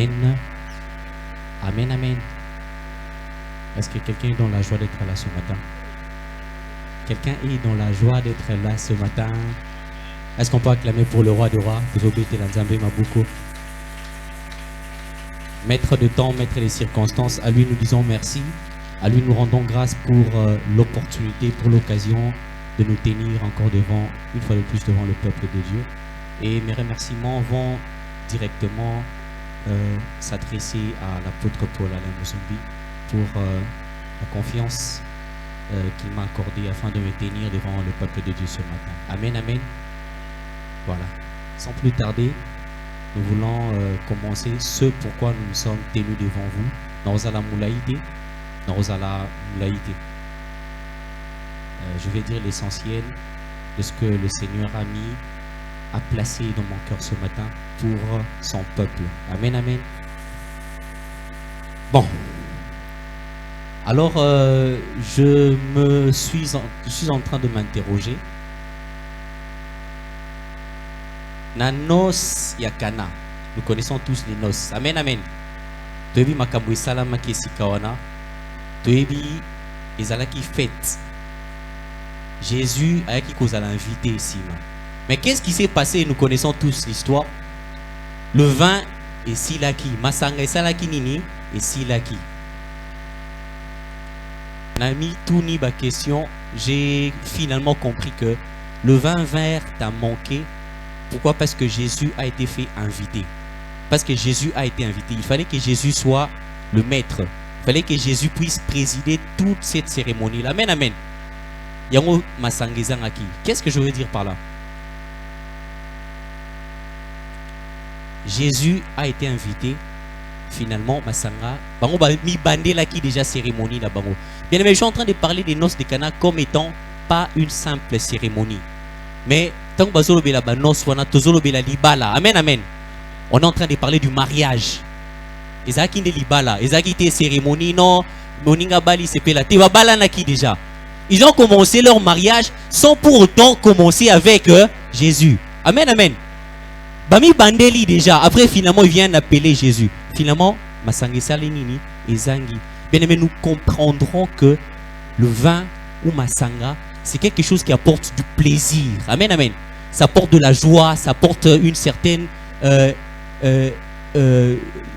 Amen. Amen, amen. Est-ce que quelqu'un est dans la joie d'être là ce matin? Quelqu'un est dans la joie d'être là ce matin? Est-ce qu'on peut acclamer pour le roi des rois? Vous obéissez la Nzambe Mabuko. Maître de temps, maître des circonstances, à lui nous disons merci. À lui nous rendons grâce pour l'opportunité, pour l'occasion de nous tenir encore devant, une fois de plus devant le peuple de Dieu. Et mes remerciements vont directement s'adresser à l'apôtre Paul Alain Musumbi pour la confiance qu'il m'a accordée afin de me tenir devant le peuple de Dieu ce matin. Amen, amen. Voilà. Sans plus tarder, nous voulons commencer ce pourquoi nous nous sommes tenus devant vous. Dans la moulaïté. Je vais dire l'essentiel de ce que le Seigneur a placé dans mon cœur ce matin pour son peuple. Amen, amen. Bon. Alors, je suis en train de m'interroger. Nanos yakana. Nous connaissons tous les noces. Amen, amen. Toebi makambo salama kesikawana. Toebi ezalaki fête. Jésus a qui cause à l'invité ici. Mais qu'est-ce qui s'est passé? Nous connaissons tous l'histoire. Le vin est silaki. Masanga et salaki nini et silaki. Nami Touni ba question. J'ai finalement compris que le vin vert t'a manqué. Pourquoi? Parce que Jésus a été fait invité. Parce que Jésus a été invité. Il fallait que Jésus soit le maître. Il fallait que Jésus puisse présider toute cette cérémonie. Amen, amen. Yango masangezangaki. Qu'est-ce que je veux dire par là? Jésus a été invité. Finalement, Masanga, bango ba mi bandé là qui déjà cérémonie là bango. Bien aimé, je suis en train de parler des noces de Cana comme étant pas une simple cérémonie. Mais tant que bazolo bela ba noces wana tozolo bela libala. Amen, amen. On est en train de parler du mariage. Ezaki de libala, ezaki te cérémonie non, moninga bali sepela te bala na qui déjà. Ils ont commencé leur mariage sans pour autant commencer avec Jésus. Amen, amen. Bami bandeli déjà. Après, finalement, ils viennent appeler Jésus. Finalement, Masangi Salenini et Zangi. Bien aimé, nous comprendrons que le vin ou Masanga, c'est quelque chose qui apporte du plaisir. Amen, amen. Ça apporte de la joie, ça apporte une certaine,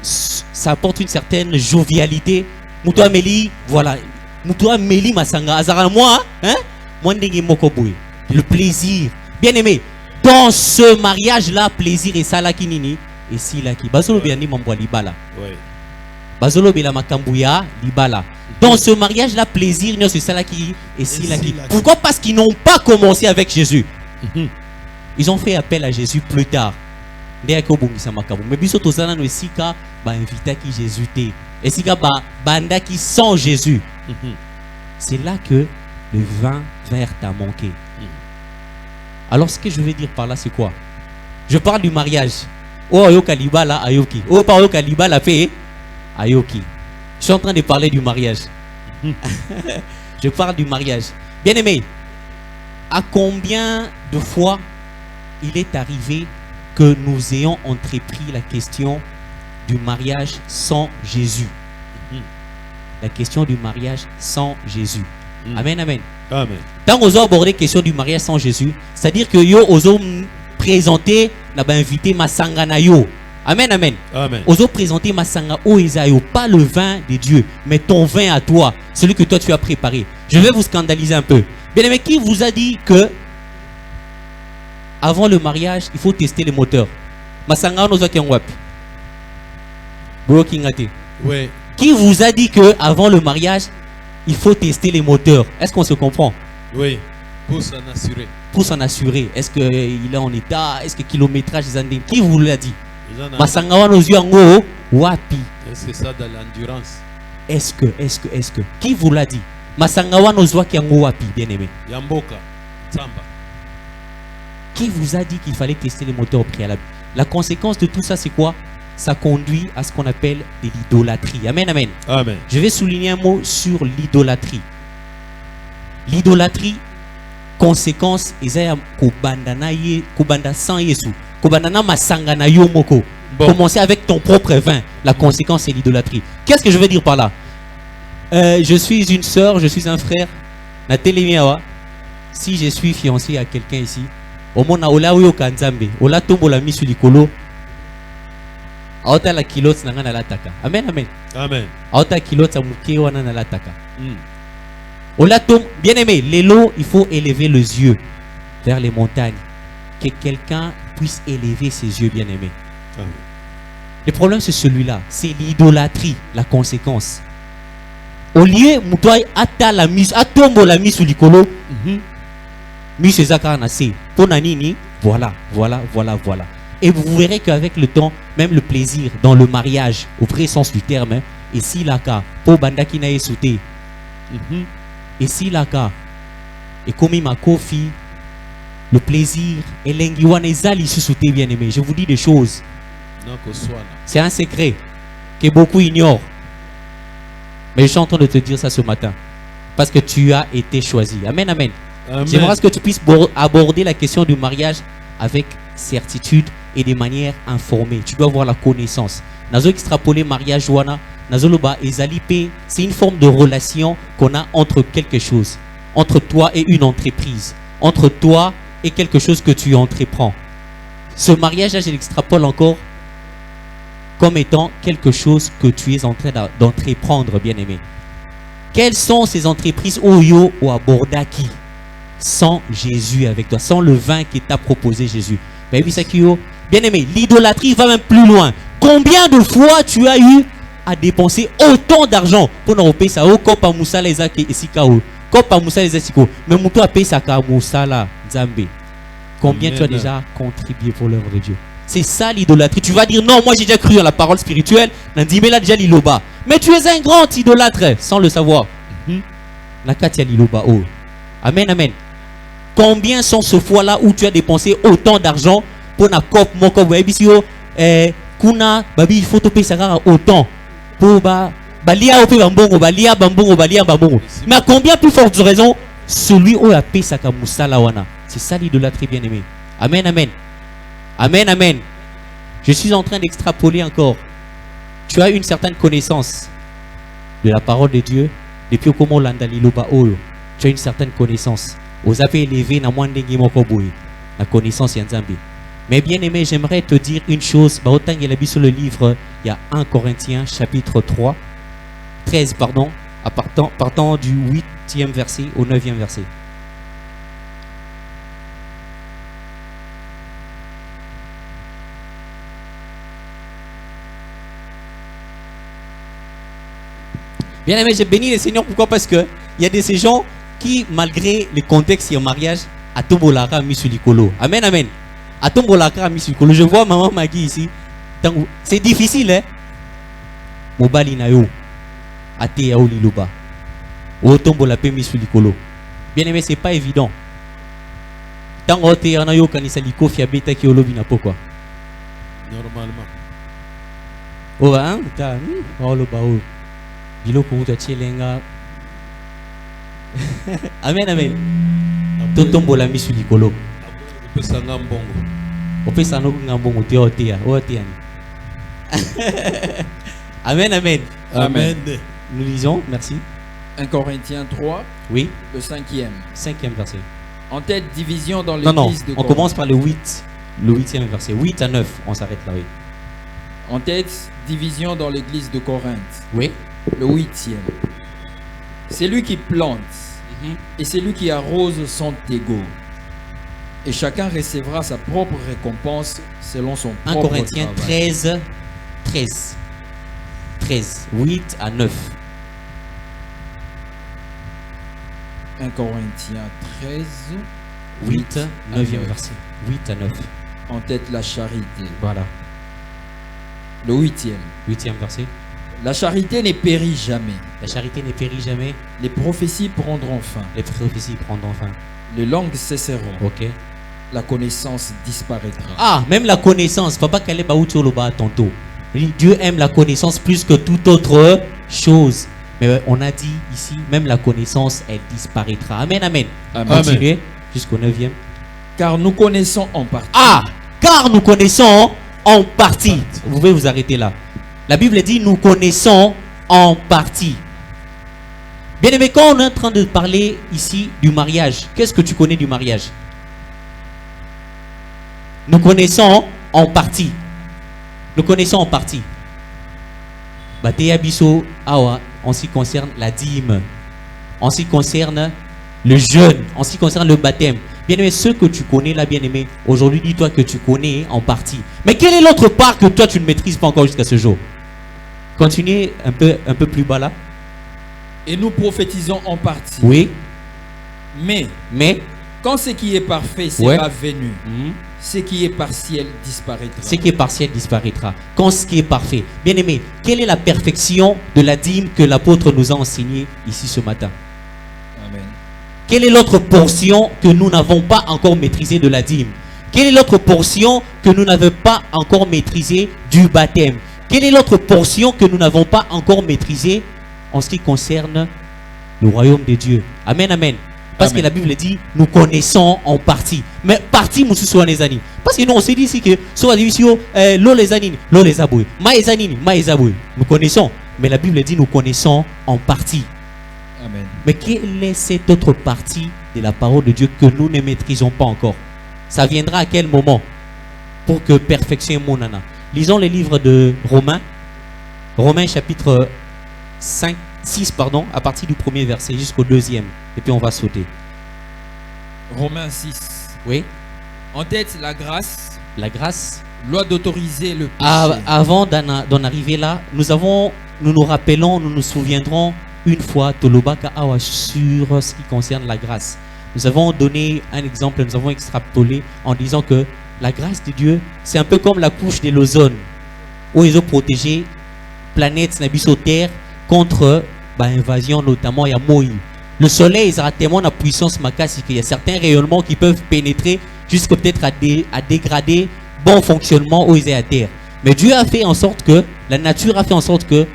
ça apporte une certaine jovialité. Moutou Amélie, voilà. Moutou Amélie Masanga. Azara moi, hein? Moi ndenge mokoboui. Le plaisir. Bien aimé. Dans ce mariage-là, plaisir et salaki nini et silaki. Bazolo biani mambo libala. Oui. Bazolo bela makambuya libala. Dans ce mariage-là, plaisir c'est salaki et silaki. Pourquoi? Parce qu'ils n'ont pas commencé avec Jésus. Ils ont fait appel à Jésus plus tard. Mais biso tozana no esika ba invita ki Jésus te. Esika ba banda qui sans Jésus. C'est là que le vin vert t'a manqué. Alors ce que je veux dire par là c'est quoi? Je parle du mariage. Oh ayoka libala ayoki. Oh par ayoka libala fait ayoki. Je suis en train de parler du mariage. Je parle du mariage. Bien aimé, à combien de fois il est arrivé que nous ayons entrepris la question du mariage sans Jésus? La question du mariage sans Jésus. Amen, amen. Amen. Quand on a abordé la question du mariage sans Jésus, c'est-à-dire que yo oso présenter n'a pas invité masanga na yo. Amen, amen. Amen. Oso présenter masanga o esayo, pas le vin de Dieu, mais ton vin à toi, celui que toi tu as préparé. Je vais vous scandaliser un peu. Bien aimé, qui vous a dit que avant le mariage, il faut tester les moteurs? Masanga no zaki ngwapi? Brokingate. Ouais. Qui vous a dit que avant le mariage, il faut tester les moteurs? Est-ce qu'on se comprend? Oui, pour s'en assurer. Pour s'en assurer. Est-ce qu'il est en état? Est-ce que kilométrage des années? Qui vous l'a dit? Masangawa nos yeux en wapi? Est-ce que ça de l'endurance? Est-ce que qui vous l'a dit? Masangawa nos yeux qui en wapi, bien aimé? Yamboka, Samba. Qui vous a dit qu'il fallait tester les moteurs au préalable? La conséquence de tout ça, c'est quoi? Ça conduit à ce qu'on appelle de l'idolâtrie. Amen, amen. Amen. Je vais souligner un mot sur l'idolâtrie. L'idolâtrie, conséquence, ezaya kobanda na ye, kobanda sans Yesu, kobanda na masanga na yo moko. Bon. Commencer avec ton propre vin. La conséquence, c'est l'idolâtrie. Qu'est-ce que je veux dire par là? Je suis une sœur, je suis un frère. Si je suis fiancé à quelqu'un ici, au monde ola uyo kanzambe, ola tombo la misu likolo. Aota la kilot nanga na lataka. Amen, amen. Amen. Aota kilot sa muke wana na lataka. Ola tom, bien aimé, l'élo, il faut élever les yeux vers les montagnes. Que quelqu'un puisse élever ses yeux, bien aimé. Amen. Le problème c'est celui-là, c'est l'idolâtrie, la conséquence. Au lieu mutoi ata la mise, atombo la mise sur l'icolo, mise ezaka na se. Pona nini, voilà. Et vous verrez qu'avec le temps, même le plaisir dans le mariage, au vrai sens du terme, hein, et si laka, po bandaki na esute, et si laka, et comme ma kofi, le plaisir, et l'engiwan ezali susute bien aimé. Je vous dis des choses. C'est un secret que beaucoup ignorent. Mais je suis en train de te dire ça ce matin. Parce que tu as été choisi. Amen, amen. J'aimerais que tu puisses aborder la question du mariage avec certitude et de manière informée. Tu dois avoir la connaissance. Nazo extrapoler mariage wana, nazo loba ezalipe, c'est une forme de relation qu'on a entre quelque chose, entre toi et une entreprise, entre toi et quelque chose que tu entreprends. Ce mariage-là, je l'extrapole encore comme étant quelque chose que tu es en train d'entreprendre, bien aimé. Quelles sont ces entreprises Oyo ou Abordaki sans Jésus avec toi, sans le vin qui t'a proposé Jésus? Bien aimé, l'idolâtrie va même plus loin. Combien de fois tu as eu à dépenser autant d'argent pour nous payer ça? Kopa Moussala Ezaki Esikao, Kopa Moussala Ezasiko, mais Mouto a payé ça ka Moussala Zambé. Combien tu as déjà contribué pour l'œuvre de Dieu? C'est ça l'idolâtrie. Tu vas dire non, moi j'ai déjà cru à la parole spirituelle. Nandimela déjà l'iloba. Mais tu es un grand idolâtre sans le savoir. Nakatia l'iloba. Oh. Amen, amen. Combien sont ce fois-là où tu as dépensé autant d'argent pour na cop mon cop webisio kuna babi il faut te payer ça autant pour balia au bambongo balia bambongo balia bambongo. Mais à combien plus forte raison celui où a payé ça comme Moussala wana. C'est ça l'idolâtrie, bien aimé. Amen, amen. Amen, amen. Je suis en train d'extrapoler encore. Tu as une certaine connaissance de la parole de Dieu. Depuis comment l'andaliloba oyo. Tu as une certaine connaissance. Vous avez élevé na mwandengi mokoboui. La connaissance yanzambi. Mais bien aimé, j'aimerais te dire une chose. Autant il a sur le livre, il y a 1 Corinthiens chapitre 13 pardon, partant du 8e verset au 9e verset. Bien aimé, j'ai béni le Seigneur. Pourquoi? Parce que il y a de ces gens qui, malgré le contexte et le mariage, à Tombolaka Misulikolo. Amen, amen. À Tombolaka Misulikolo. Je vois maman Magui ici. C'est difficile, hein? Mobali na yo. Ate ya oliloba. O Tombolaka Misulikolo. Bien aimé, c'est pas évident. Tango te ya na yo kanisa liko fiabeta ki olobi na pourquoi? Normalement. Oh, hein? Ta, oloba o. Biloko utachelenga. Amen, amen. Totombola misu likolo. Opesa ngambongo. Opesa no ngambongo te otea. Amen, amen. Amen. Nous lisons, merci. 1 Corinthiens 3, oui. Le 5e. 5e verset. En tête division dans l'église de Corinthe. On commence par le 8. Le 8e verset. 8 à 9, on s'arrête là, oui. En tête division dans l'église de Corinthe. Oui. Le 8e. C'est lui qui plante et c'est lui qui arrose son égaux. Et chacun recevra sa propre récompense selon son propre 1 Corinthiens travail. 13, 8 à 9. 1 Corinthiens 13, 8 9e verset. 8 à 9. En tête la charité. Voilà. Le 8e. 8e verset. La charité ne périt jamais. La charité ne périt jamais. Les prophéties prendront fin. Les prophéties prendront fin. Les langues cesseront. Ok. La connaissance disparaîtra. Ah, même la connaissance. Papa Kaleba Outoloba tantôt. Dieu aime la connaissance plus que toute autre chose. Mais on a dit ici, même la connaissance, elle disparaîtra. Amen, amen. Amen. Continuez jusqu'au 9e. Car nous connaissons en partie. Ah, car nous connaissons en partie. Vous pouvez vous arrêter là. La Bible dit nous connaissons en partie. Bien aimé, quand on est en train de parler ici du mariage, qu'est-ce que tu connais du mariage? Nous connaissons en partie. Nous connaissons en partie. Bateya biso awa en ce qui concerne la dîme, en ce qui concerne le jeûne, en ce qui concerne le baptême. Bien aimé, ce que tu connais là, bien aimé, aujourd'hui dis-toi que tu connais en partie. Mais quelle est l'autre part que toi tu ne maîtrises pas encore jusqu'à ce jour? Continuez un peu plus bas là. Et nous prophétisons en partie. Oui. Mais quand ce qui est parfait sera venu, Mhm. ce qui est partiel disparaîtra. Ce qui est partiel disparaîtra. Quand ce qui est parfait. Bien aimé, quelle est la perfection de la dîme que l'apôtre nous a enseignée ici ce matin? Amen. Quelle est l'autre portion que nous n'avons pas encore maîtrisée de la dîme? Quelle est l'autre portion que nous n'avons pas encore maîtrisée du baptême? Quelle est l'autre portion que nous n'avons pas encore maîtrisée en ce qui concerne le royaume de Dieu? Amen, amen. Parce Amen. que la Bible dit, nous connaissons en partie. Mais partie, nous sommes les années. Parce que nous, on s'est dit ici que, soit l'eau les anines, l'eau les abouilles. Ma les anines, ma les abouilles. Nous connaissons. Mais la Bible dit, nous connaissons en partie. Amen. Mais quelle est cette autre partie de la parole de Dieu que nous ne maîtrisons pas encore? Ça viendra à quel moment? Pour que perfection mon nana. Lisons les livres de Romains. Romains chapitre 6, à partir du premier verset jusqu'au deuxième. Et puis on va sauter. Romains 6. Oui. En tête, la grâce, La grâce. loi d'autoriser le péché. Avant d'en arriver là, nous nous rappelons, nous nous souviendrons une fois Tolobaka Awa sur ce qui concerne la grâce. Nous avons donné un exemple, nous avons extrapolé en disant que la grâce de Dieu, c'est un peu comme la couche de l'ozone où ils ont protégé planète Nabiso Terre contre invasion, notamment il y a Moïse. Le soleil il a tellement la puissance makasi qu'il y a certains rayonnements qui peuvent pénétrer jusqu'à peut-être à dégrader bon fonctionnement où ils est à terre. Mais Dieu a fait en sorte que, la nature a fait en sorte que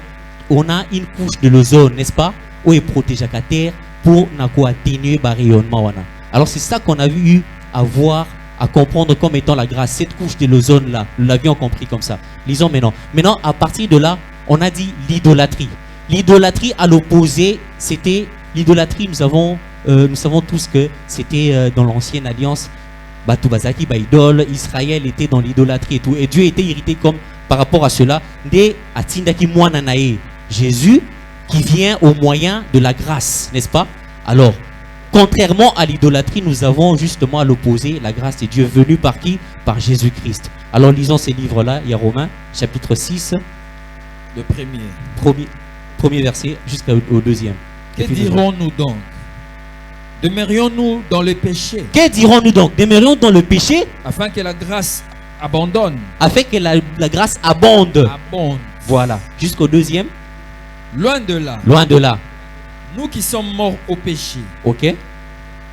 on a une couche de l'ozone, n'est-ce pas, où il protège la terre pour atténuer le rayonnement. Alors c'est ça qu'on a eu à voir, à comprendre comme étant la grâce. Cette couche de l'ozone là, nous l'avions compris comme ça. Lisons maintenant. Maintenant, à partir de là, on a dit l'idolâtrie. L'idolâtrie à l'opposé, c'était l'idolâtrie. Nous savons tous que c'était dans l'ancienne alliance. Batubazaki, idole, Israël était dans l'idolâtrie et tout. Et Dieu était irrité comme par rapport à cela. Dès Atindaki Mwananae, Jésus qui vient au moyen de la grâce, n'est-ce pas? Alors, contrairement à l'idolâtrie, nous avons justement à l'opposé la grâce de Dieu venue par qui? Par Jésus-Christ. Alors lisons ces livres-là. Il y a Romains, chapitre 6. Le premier. Premier verset jusqu'au deuxième. Que dirons-nous donc? Demeurions-nous dans le péché? Que dirons-nous donc? Demeurions dans le péché afin que la grâce abandonne? Afin que la grâce abonde. Voilà. Jusqu'au deuxième. Loin de là. Loin de là. Nous qui sommes morts au péché. Ok.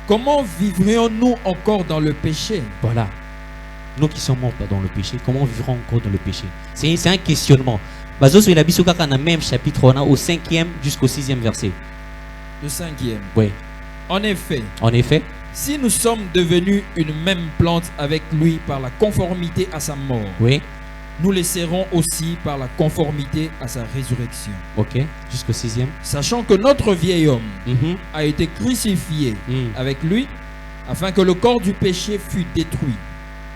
Comment vivrions-nous encore dans le péché? Voilà. Nous qui sommes morts dans le péché, comment vivrons encore dans le péché? C'est un questionnement. Bazos la bisukaka dans le même chapitre, on a au 5e jusqu'au 6e verset. Le 5e. Oui. En effet. En effet. Si nous sommes devenus une même plante avec lui par la conformité à sa mort, oui, nous le serons aussi par la conformité à sa résurrection. Ok. Jusqu'au 6e. Sachant que notre vieil homme a été crucifié avec lui, afin que le corps du péché fût détruit,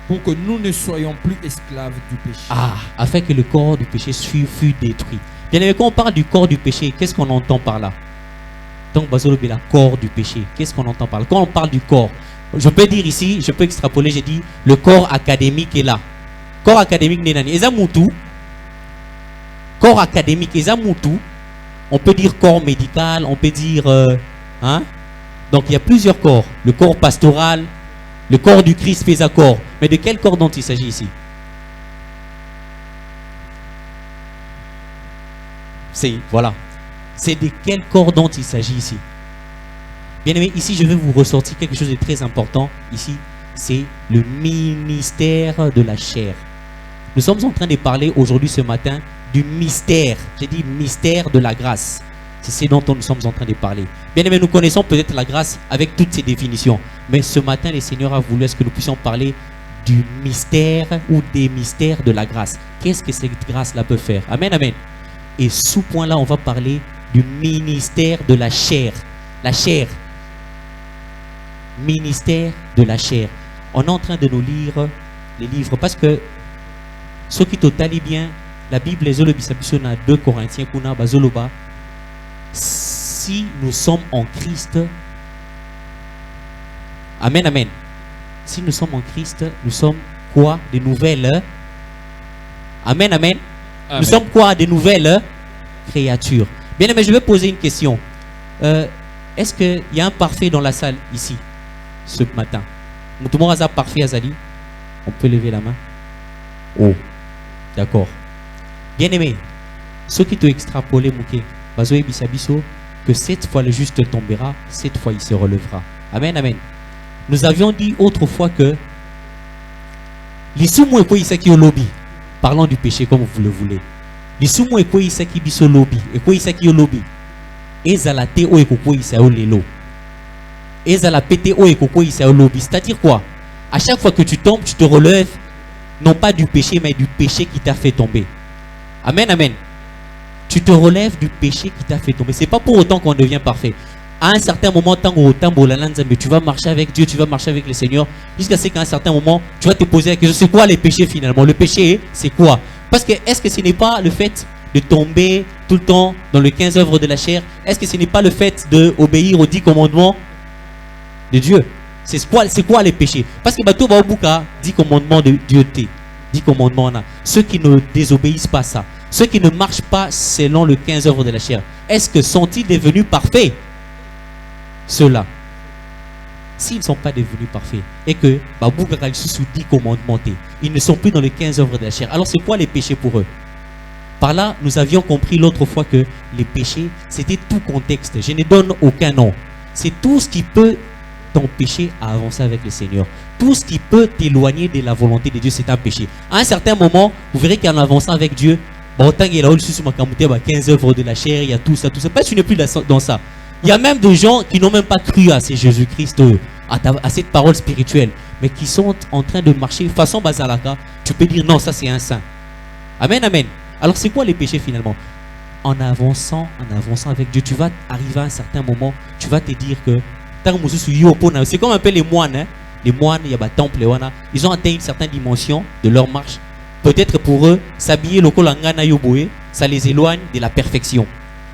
pour que nous ne soyons plus esclaves du péché. Ah, afin que le corps du péché fût détruit. Bien évidemment, quand on parle du corps du péché, qu'est-ce qu'on entend par là? Donc, le corps du péché, qu'est-ce qu'on entend par là? Quand on parle du corps, je peux dire ici, je peux extrapoler, j'ai dit, le corps académique est là. Corps académique n'est pas là. Corps académique est là. On peut dire corps médical, on peut dire... Donc, il y a plusieurs corps. Le corps pastoral, le corps du Christ fait accord. Mais de quel corps dont il s'agit ici? Voilà. C'est de quel corps dont il s'agit ici? Bien aimé, ici je vais vous ressortir quelque chose de très important. Ici, c'est le ministère de la chair. Nous sommes en train de parler aujourd'hui, ce matin, du mystère. J'ai dit mystère de la grâce. C'est ce dont nous sommes en train de parler. Bien aimé, nous connaissons peut-être la grâce avec toutes ses définitions. Mais ce matin, le Seigneur a voulu est-ce que nous puissions parler du mystère ou des mystères de la grâce. Qu'est-ce que cette grâce-là peut faire? Amen, amen. Et sous point-là, on va parler du ministère de la chair. La chair. Ministère de la chair. On est en train de nous lire les livres parce que ceux qui totalent bien, la Bible les a 2 Corinthiens, kuna bazoloba. Si nous sommes en Christ, amen, amen. Si nous sommes en Christ, nous sommes quoi? Des nouvelles. Amen, amen. Amen. Nous sommes quoi? Des nouvelles créatures. Bien aimé, je vais poser une question. Est-ce qu'il y a un parfait dans la salle ici, ce matin? Tout le monde a parfait, Azali? On peut lever la main. Oh, d'accord. Bien aimé, ceux qui t'ont extrapolé, Mouké, Bazoé Bissabiso, que cette fois le juste tombera, cette fois il se relèvera. Amen, amen. Nous avions dit autrefois que les soumou et quoi qui au lobby, parlons du péché comme vous le voulez. Les soumou et quoi qui biso lobby, et quoi qui au lobby. Ezalate o et quoi au lelo. Ezalapete o et quoi au lobby. C'est-à-dire quoi? À chaque fois que tu tombes, tu te relèves, non pas du péché, mais du péché qui t'a fait tomber. Amen, amen. Tu te relèves du péché qui t'a fait tomber. C'est pas pour autant qu'on devient parfait. À un certain moment, tu vas marcher avec Dieu, tu vas marcher avec le Seigneur, jusqu'à ce qu'à un certain moment, tu vas te poser la question, c'est quoi les péchés finalement? Le péché, c'est quoi? Parce que est-ce que ce n'est pas le fait de tomber tout le temps dans les 15 œuvres de la chair? Est-ce que ce n'est pas le fait d'obéir aux 10 commandements de Dieu? C'est quoi les péchés? Parce que bateau va au bouka, 10 commandements de Dieu, 10 commandements. Ceux qui ne désobéissent pas ça, ceux qui ne marchent pas selon les 15 œuvres de la chair, est-ce que sont-ils devenus parfaits? Ceux-là, s'ils ne sont pas devenus parfaits et que sous 10 commandements, ils ne sont plus dans les 15 œuvres de la chair, alors c'est quoi les péchés pour eux? Par là, nous avions compris l'autre fois que les péchés, c'était tout contexte. Je ne donne aucun nom. C'est tout ce qui peut t'empêcher à avancer avec le Seigneur. Tout ce qui peut t'éloigner de la volonté de Dieu, c'est un péché. À un certain moment, vous verrez qu'en avançant avec Dieu, il y a 15 œuvres de la chair, il y a tout ça, tout ça. Parce que tu n'es plus dans ça. Il y a même des gens qui n'ont même pas cru à ces Jésus-Christ, à cette parole spirituelle, mais qui sont en train de marcher façon Bazalaka. Tu peux dire non, ça c'est un saint. Amen, amen. Alors c'est quoi les péchés finalement? En avançant avec Dieu, tu vas arriver à un certain moment, tu vas te dire que c'est comme un peu les moines. Hein? Les moines, il y a des temples, ils ont atteint une certaine dimension de leur marche. Peut-être pour eux, s'habiller le kolangana yoboé, ça les éloigne de la perfection.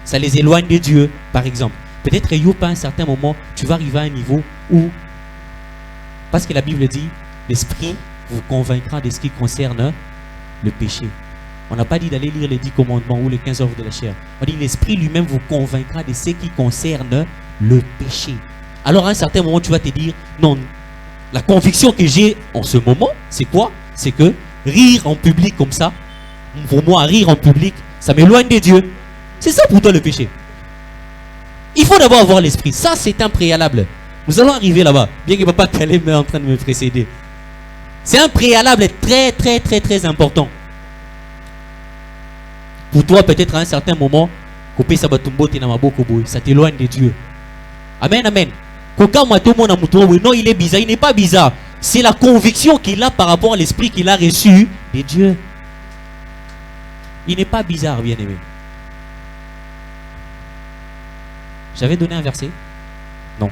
Ça les éloigne de Dieu, par exemple. Peut-être à un certain moment, tu vas arriver à un niveau où, parce que la Bible dit, l'esprit vous convaincra de ce qui concerne le péché. On n'a pas dit d'aller lire les 10 commandements ou les 15 œuvres de la chair. On dit l'esprit lui-même vous convaincra de ce qui concerne le péché. Alors à un certain moment, tu vas te dire, non, la conviction que j'ai en ce moment, c'est quoi? C'est que rire en public comme ça, pour moi, rire en public, ça m'éloigne de Dieu. C'est ça pour toi le péché. Il faut d'abord avoir l'esprit. Ça, c'est un préalable. Nous allons arriver là-bas. Bien que Papa Caleb est en train de me précéder. C'est un préalable très, très, très, très important. Pour toi, peut-être à un certain moment, ça t'éloigne de Dieu. Amen, amen. Non, il est bizarre. Il n'est pas bizarre. C'est la conviction qu'il a par rapport à l'esprit qu'il a reçu de Dieu. Il n'est pas bizarre, bien aimé. J'avais donné un verset? Non.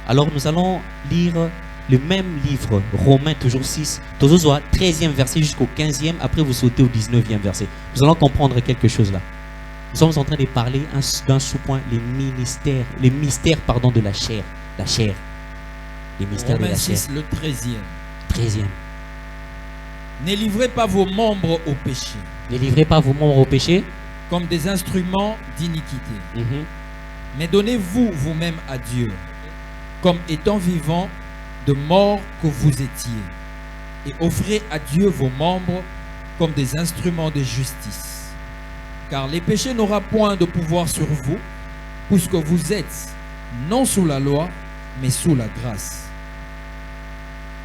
Alors nous allons lire le même livre, Romains toujours 6, 13e verset jusqu'au 15e, après vous sautez au 19e verset. Nous allons comprendre quelque chose là. Nous sommes en train de parler d'un sous-point, les mystères de la chair. La chair. Les mystères Romains de la chair. 6, le 13e. 13e. Ne livrez pas vos membres au péché. Ne livrez pas vos membres au péché. Comme des instruments d'iniquité. Mais donnez-vous vous-même à Dieu, comme étant vivants, de mort que vous étiez. Et offrez à Dieu vos membres comme des instruments de justice. Car les péchés n'auront point de pouvoir sur vous, puisque vous êtes non sous la loi, mais sous la grâce.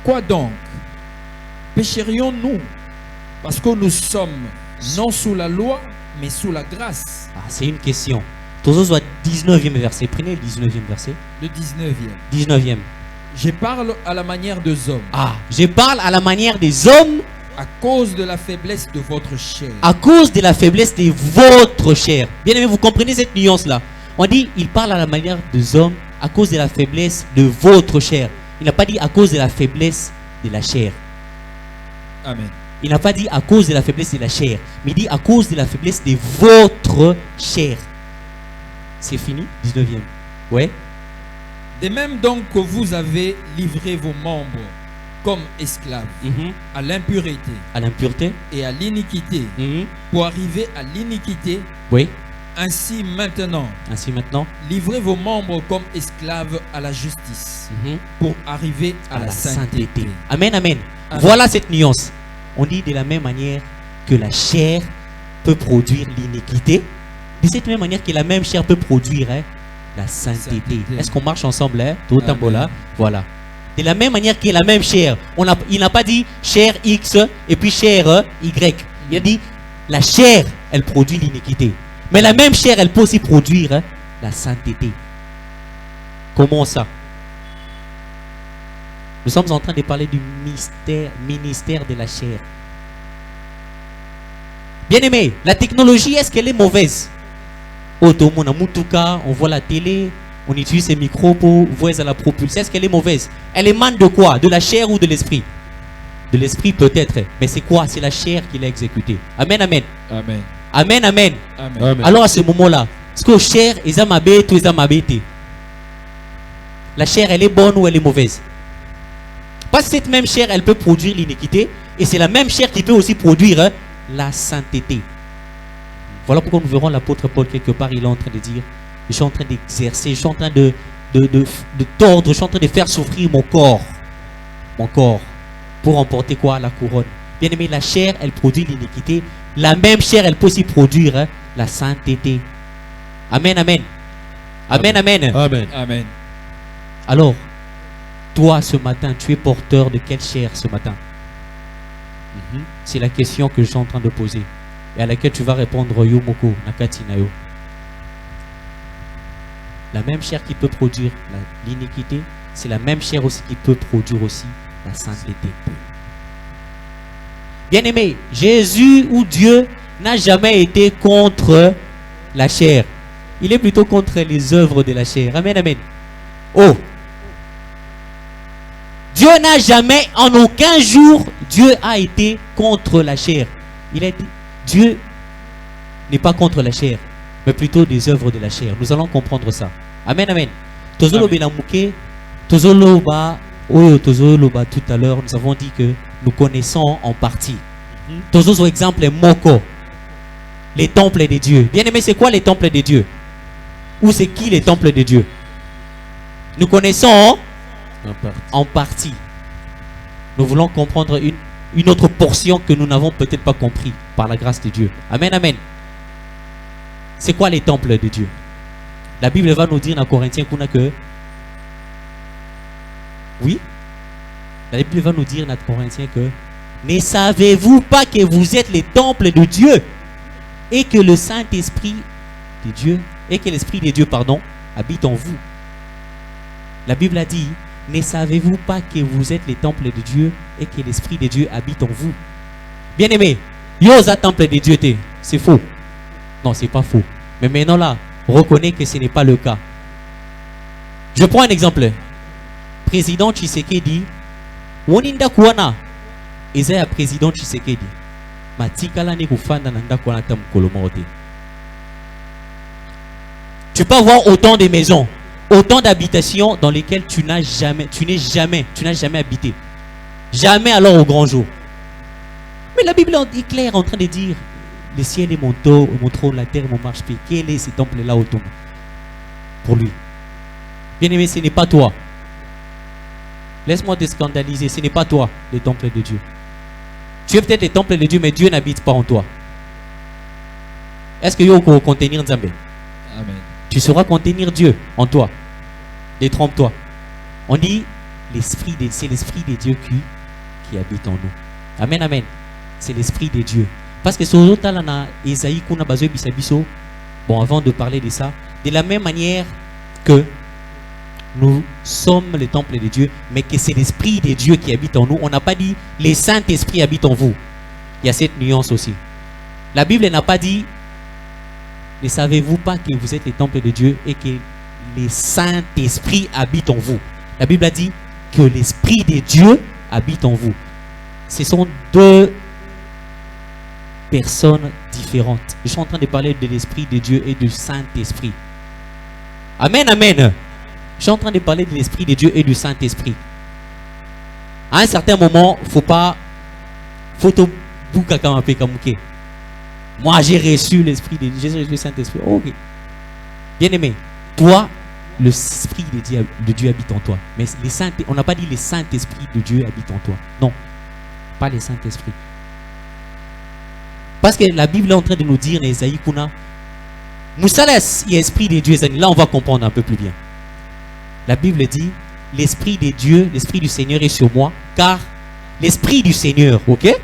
Quoi donc? Pécherions-nous parce que nous sommes non sous la loi, mais sous la grâce? Ah, c'est une question. Toujours 19e verset. Prenez le 19e verset. Le 19e. 19e. Je parle à la manière des hommes, Ah, je parle à la manière des hommes à cause de la faiblesse de votre chair. à cause de la faiblesse de votre chair. Bien aimé, vous comprenez cette nuance-là? On dit, il parle à la manière des hommes à cause de la faiblesse de votre chair. Il n'a pas dit à cause de la faiblesse de la chair. Amen. Il n'a pas dit à cause de la faiblesse de la chair, mais il dit à cause de la faiblesse de votre chair. C'est fini, 19e. Ouais. De même donc que vous avez livré vos membres comme esclaves Mhm. à l'impureté À l'impureté. et à l'iniquité Mhm. pour arriver à l'iniquité, Oui. ainsi maintenant, Ainsi maintenant. livrez vos membres comme esclaves à la justice Mhm. pour arriver à, À la la sainteté. sainteté. Amen, amen. Amen. Voilà cette nuance. On dit de la même manière que la chair peut produire l'iniquité, de cette même manière que la même chair peut produire la sainteté. Sainteté. Est-ce qu'on marche ensemble tout Amen. là? Voilà. De la même manière que la même chair. Il n'a pas dit chair X et puis chair Y. Il a dit la chair, elle produit l'iniquité. Mais la même chair, elle peut aussi produire la sainteté. Comment ça? Nous sommes en train de parler du ministère de la chair. Bien aimé, la technologie, est-ce qu'elle est mauvaise? On voit la télé, on utilise ces micros pour voir la propulser. Est-ce qu'elle est mauvaise? Elle émane de quoi? De la chair ou de l'esprit? De l'esprit peut-être, mais c'est quoi? C'est la chair qui l'a exécutée. Amen, amen. Amen. Amen, amen. Amen. Amen. Alors à ce moment-là, est-ce que la chair est amabete ou est amabete? La chair, elle est bonne ou elle est mauvaise? Parce que cette même chair, elle peut produire l'iniquité, et c'est la même chair qui peut aussi produire la sainteté. Voilà pourquoi nous verrons l'apôtre Paul quelque part, il est en train de dire, je suis en train d'exercer, je suis en train de tordre, je suis en train de faire souffrir mon corps, pour emporter quoi? La couronne. Bien aimé, la chair, elle produit l'iniquité, la même chair, elle peut aussi produire la sainteté. Amen, amen. Amen, amen. Amen. Amen. Alors, toi ce matin, tu es porteur de quelle chair ce matin? C'est la question que je suis en train de poser et à laquelle tu vas répondre Yomoko Nakati Nayo. La même chair qui peut produire l'iniquité, c'est la même chair aussi qui peut produire aussi la sainteté. Bien aimé, Jésus ou Dieu n'a jamais été contre la chair. Il est plutôt contre les œuvres de la chair. Amen, amen. Oh, Dieu n'a jamais, en aucun jour, Dieu a été contre la chair. Il a dit, Dieu n'est pas contre la chair, mais plutôt des œuvres de la chair. Nous allons comprendre ça. Amen, amen. Tozolo Belamouke, Tozolo Ba, Tozolo Ba tout à l'heure, nous avons dit que nous connaissons en partie. Tozozo exemple Moko, les temples de Dieu. Bien aimé, c'est quoi les temples de Dieu? Ou c'est qui les temples de Dieu? Nous connaissons en partie. Nous voulons comprendre une autre portion que nous n'avons peut-être pas compris par la grâce de Dieu. Amen, amen. C'est quoi les temples de Dieu? La Bible va nous dire dans Corinthiens que oui, la Bible va nous dire dans Corinthiens que ne savez-vous pas que vous êtes les temples de Dieu et que le Saint-Esprit de Dieu et que l'Esprit de Dieu, pardon, habite en vous? La Bible a dit, ne savez-vous pas que vous êtes les temples de Dieu et que l'Esprit de Dieu habite en vous? Bien aimé, yosa temple de Dieu, c'est faux. Non, c'est pas faux. Mais maintenant là, reconnais que ce n'est pas le cas. Je prends un exemple. Président Tshisekedi, woninda kuana, Isaiah président Tshisekedi, matikala ni kufanda nanda kuana tam kolomote. Tu peux avoir autant de maisons, autant d'habitations dans lesquelles tu n'as jamais habité. Jamais alors au grand jour. Mais la Bible est claire en train de dire, le ciel est mon trône, la terre est mon marche-pied. Quel est ce temple-là autour pour lui? Bien aimé, ce n'est pas toi. Laisse-moi te scandaliser, ce n'est pas toi, le temple de Dieu. Tu es peut-être le temple de Dieu, mais Dieu n'habite pas en toi. Est-ce que tu peux contenir Nzambe? Amen. Tu sauras contenir Dieu en toi. Détrompe-toi. On dit, c'est l'Esprit de Dieu qui habite en nous. Amen, amen. C'est l'Esprit de Dieu. Parce que sur l'autre, Esaïe, bon, avant de parler de ça, de la même manière que nous sommes le temple de Dieu, mais que c'est l'Esprit de Dieu qui habite en nous. On n'a pas dit les Saint-Esprit habite en vous. Il y a cette nuance aussi. La Bible n'a pas dit ne savez-vous pas que vous êtes le temple de Dieu et que le Saint-Esprit habite en vous. La Bible a dit que l'Esprit de Dieu habite en vous. Ce sont deux personnes différentes. Je suis en train de parler de l'Esprit de Dieu et du Saint-Esprit. Amen, amen. Je suis en train de parler de l'Esprit de Dieu et du Saint-Esprit. À un certain moment, faut pas photo bouka kamapé kamuke. Moi, j'ai reçu l'Esprit de Dieu, j'ai reçu le Saint-Esprit. Oh, ok. Bien aimé, toi, l'Esprit de Dieu habite en toi. Mais on n'a pas dit le Saint-Esprit de Dieu habite en toi. Non, pas le Saint-Esprit. Parce que la Bible est en train de nous dire, dans Esaïe Kuna, Moussales, il y a l'Esprit de Dieu. Là, on va comprendre un peu plus bien. La Bible dit, l'Esprit de Dieu, l'Esprit du Seigneur est sur moi, car l'Esprit du Seigneur, ok,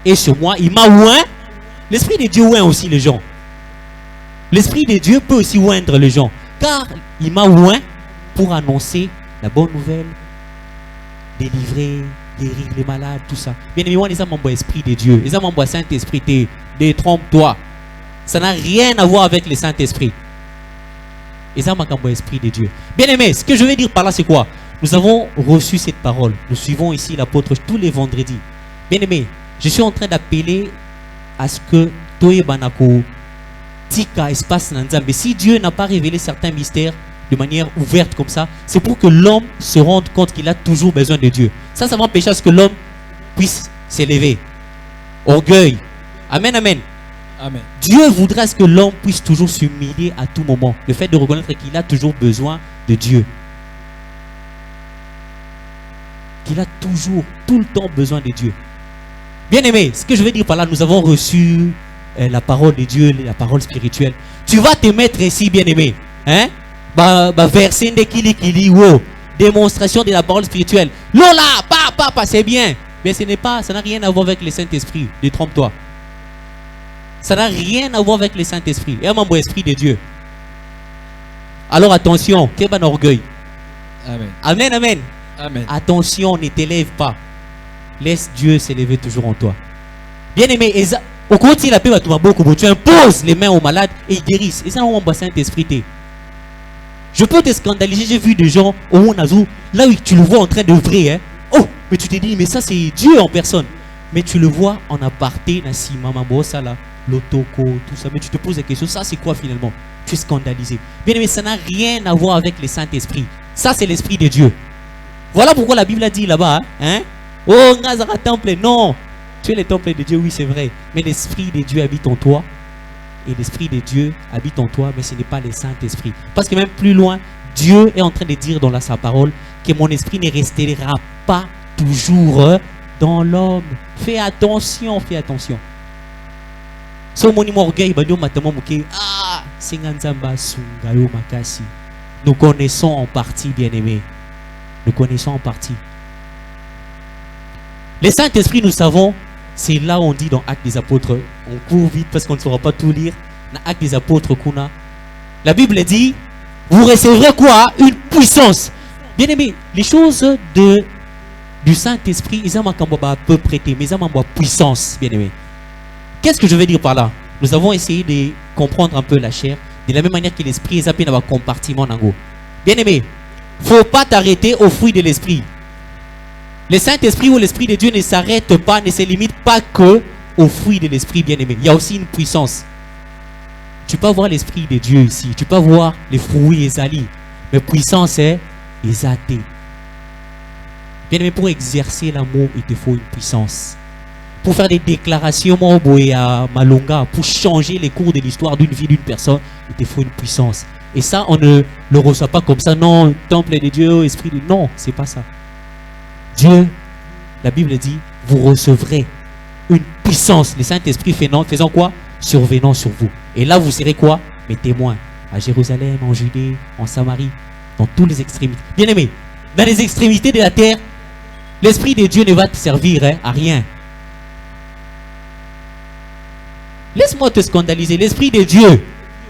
est sur moi. Il m'a oint. L'Esprit de Dieu oint aussi les gens. L'Esprit de Dieu peut aussi oindre les gens, car il m'a oint pour annoncer la bonne nouvelle, délivrer, guérir les malades, tout ça. Bien évidemment, les hommes ont l'Esprit de Dieu. Les hommes ont le Saint-Esprit. Détrompe-toi. Ça n'a rien à voir avec le Saint-Esprit. Les hommes ont l'Esprit de Dieu. Bien aimé, ce que je veux dire par là, c'est quoi? Nous avons reçu cette parole. Nous suivons ici l'apôtre tous les vendredis. Bien aimé, je suis en train d'appeler à ce que Toye Banako Tika espace Nanzambe. Si Dieu n'a pas révélé certains mystères de manière ouverte comme ça, c'est pour que l'homme se rende compte qu'il a toujours besoin de Dieu. Ça va empêcher à ce que l'homme puisse s'élever. Orgueil. Amen, amen. Amen. Dieu voudrait que l'homme puisse toujours s'humilier à tout moment. Le fait de reconnaître qu'il a toujours besoin de Dieu. Qu'il a toujours, tout le temps besoin de Dieu. Bien aimé, ce que je veux dire par là, nous avons reçu la parole de Dieu, la parole spirituelle. Tu vas te mettre ici, bien aimé. Hein? Verset de kili, wow. Démonstration de la parole spirituelle. Lola, papa, c'est bien. Mais ce n'est pas, ça n'a rien à voir avec le Saint-Esprit. Détrompe-toi. Ça n'a rien à voir avec le Saint-Esprit. Et un membre esprit de Dieu. Alors attention, quel bon orgueil. Amen. Amen, amen. Amen. Attention, ne t'élève pas. Laisse Dieu s'élever toujours en toi. Bien aimé, au côté la paix, tu imposes les mains aux malades et ils guérissent. Et ça, on va Saint-Esprit. Je peux te scandaliser. J'ai vu des gens au Monazou, là où tu le vois en train d'œuvrer. Hein. Oh, mais tu te dis, mais ça c'est Dieu en personne. Mais tu le vois en aparté, Nassi, Mamambo, ça là, l'otoko, tout ça. Mais tu te poses la question, ça c'est quoi finalement? Tu es scandalisé. Bien aimé, ça n'a rien à voir avec le Saint-Esprit. Ça c'est l'Esprit de Dieu. Voilà pourquoi la Bible a dit là-bas, hein? Oh, Nazara temple, non. Tu es le temple de Dieu, oui c'est vrai. Mais l'Esprit de Dieu habite en toi. Et l'Esprit de Dieu habite en toi, mais ce n'est pas le Saint-Esprit. Parce que même plus loin, Dieu est en train de dire dans sa parole que mon esprit ne restera pas toujours dans l'homme. Fais attention, fais attention. So monimo orgueil, nous connaissons en partie, bien-aimés. Nous connaissons en partie. Le Saint-Esprit, nous savons, c'est là où on dit dans Actes des Apôtres, on court vite parce qu'on ne saura pas tout lire, dans Actes des Apôtres, Kuna, la Bible dit, vous recevrez quoi? Une puissance. Bien aimé, les choses du Saint-Esprit, ils ont un peu prêté, mais ils ont une puissance, bien aimé. Qu'est-ce que je veux dire par là? Nous avons essayé de comprendre un peu la chair, de la même manière que l'esprit est appelé dans un compartiment. Bien aimé, il ne faut pas t'arrêter au fruit de l'esprit. Le Saint-Esprit ou l'Esprit de Dieu ne s'arrête pas, ne se limite pas que au fruit de l'Esprit, bien-aimé. Il y a aussi une puissance. Tu peux voir l'Esprit de Dieu ici. Tu peux voir les fruits Ezali. Mais puissance est Ezaté. Bien-aimé, pour exercer l'amour, il te faut une puissance. Pour faire des déclarations à Malonga, pour changer les cours de l'histoire d'une vie d'une personne, il te faut une puissance. Et ça, on ne le reçoit pas comme ça. Non, temple de Dieu, Esprit de Dieu. Non, c'est pas ça. Dieu, la Bible dit, vous recevrez une puissance. Le Saint-Esprit faisant quoi? Survenant sur vous. Et là, vous serez quoi? Mes témoins. À Jérusalem, en Judée, en Samarie, dans toutes les extrémités. Bien aimé, dans les extrémités de la terre, l'Esprit de Dieu ne va te servir à rien. Laisse-moi te scandaliser. L'Esprit de Dieu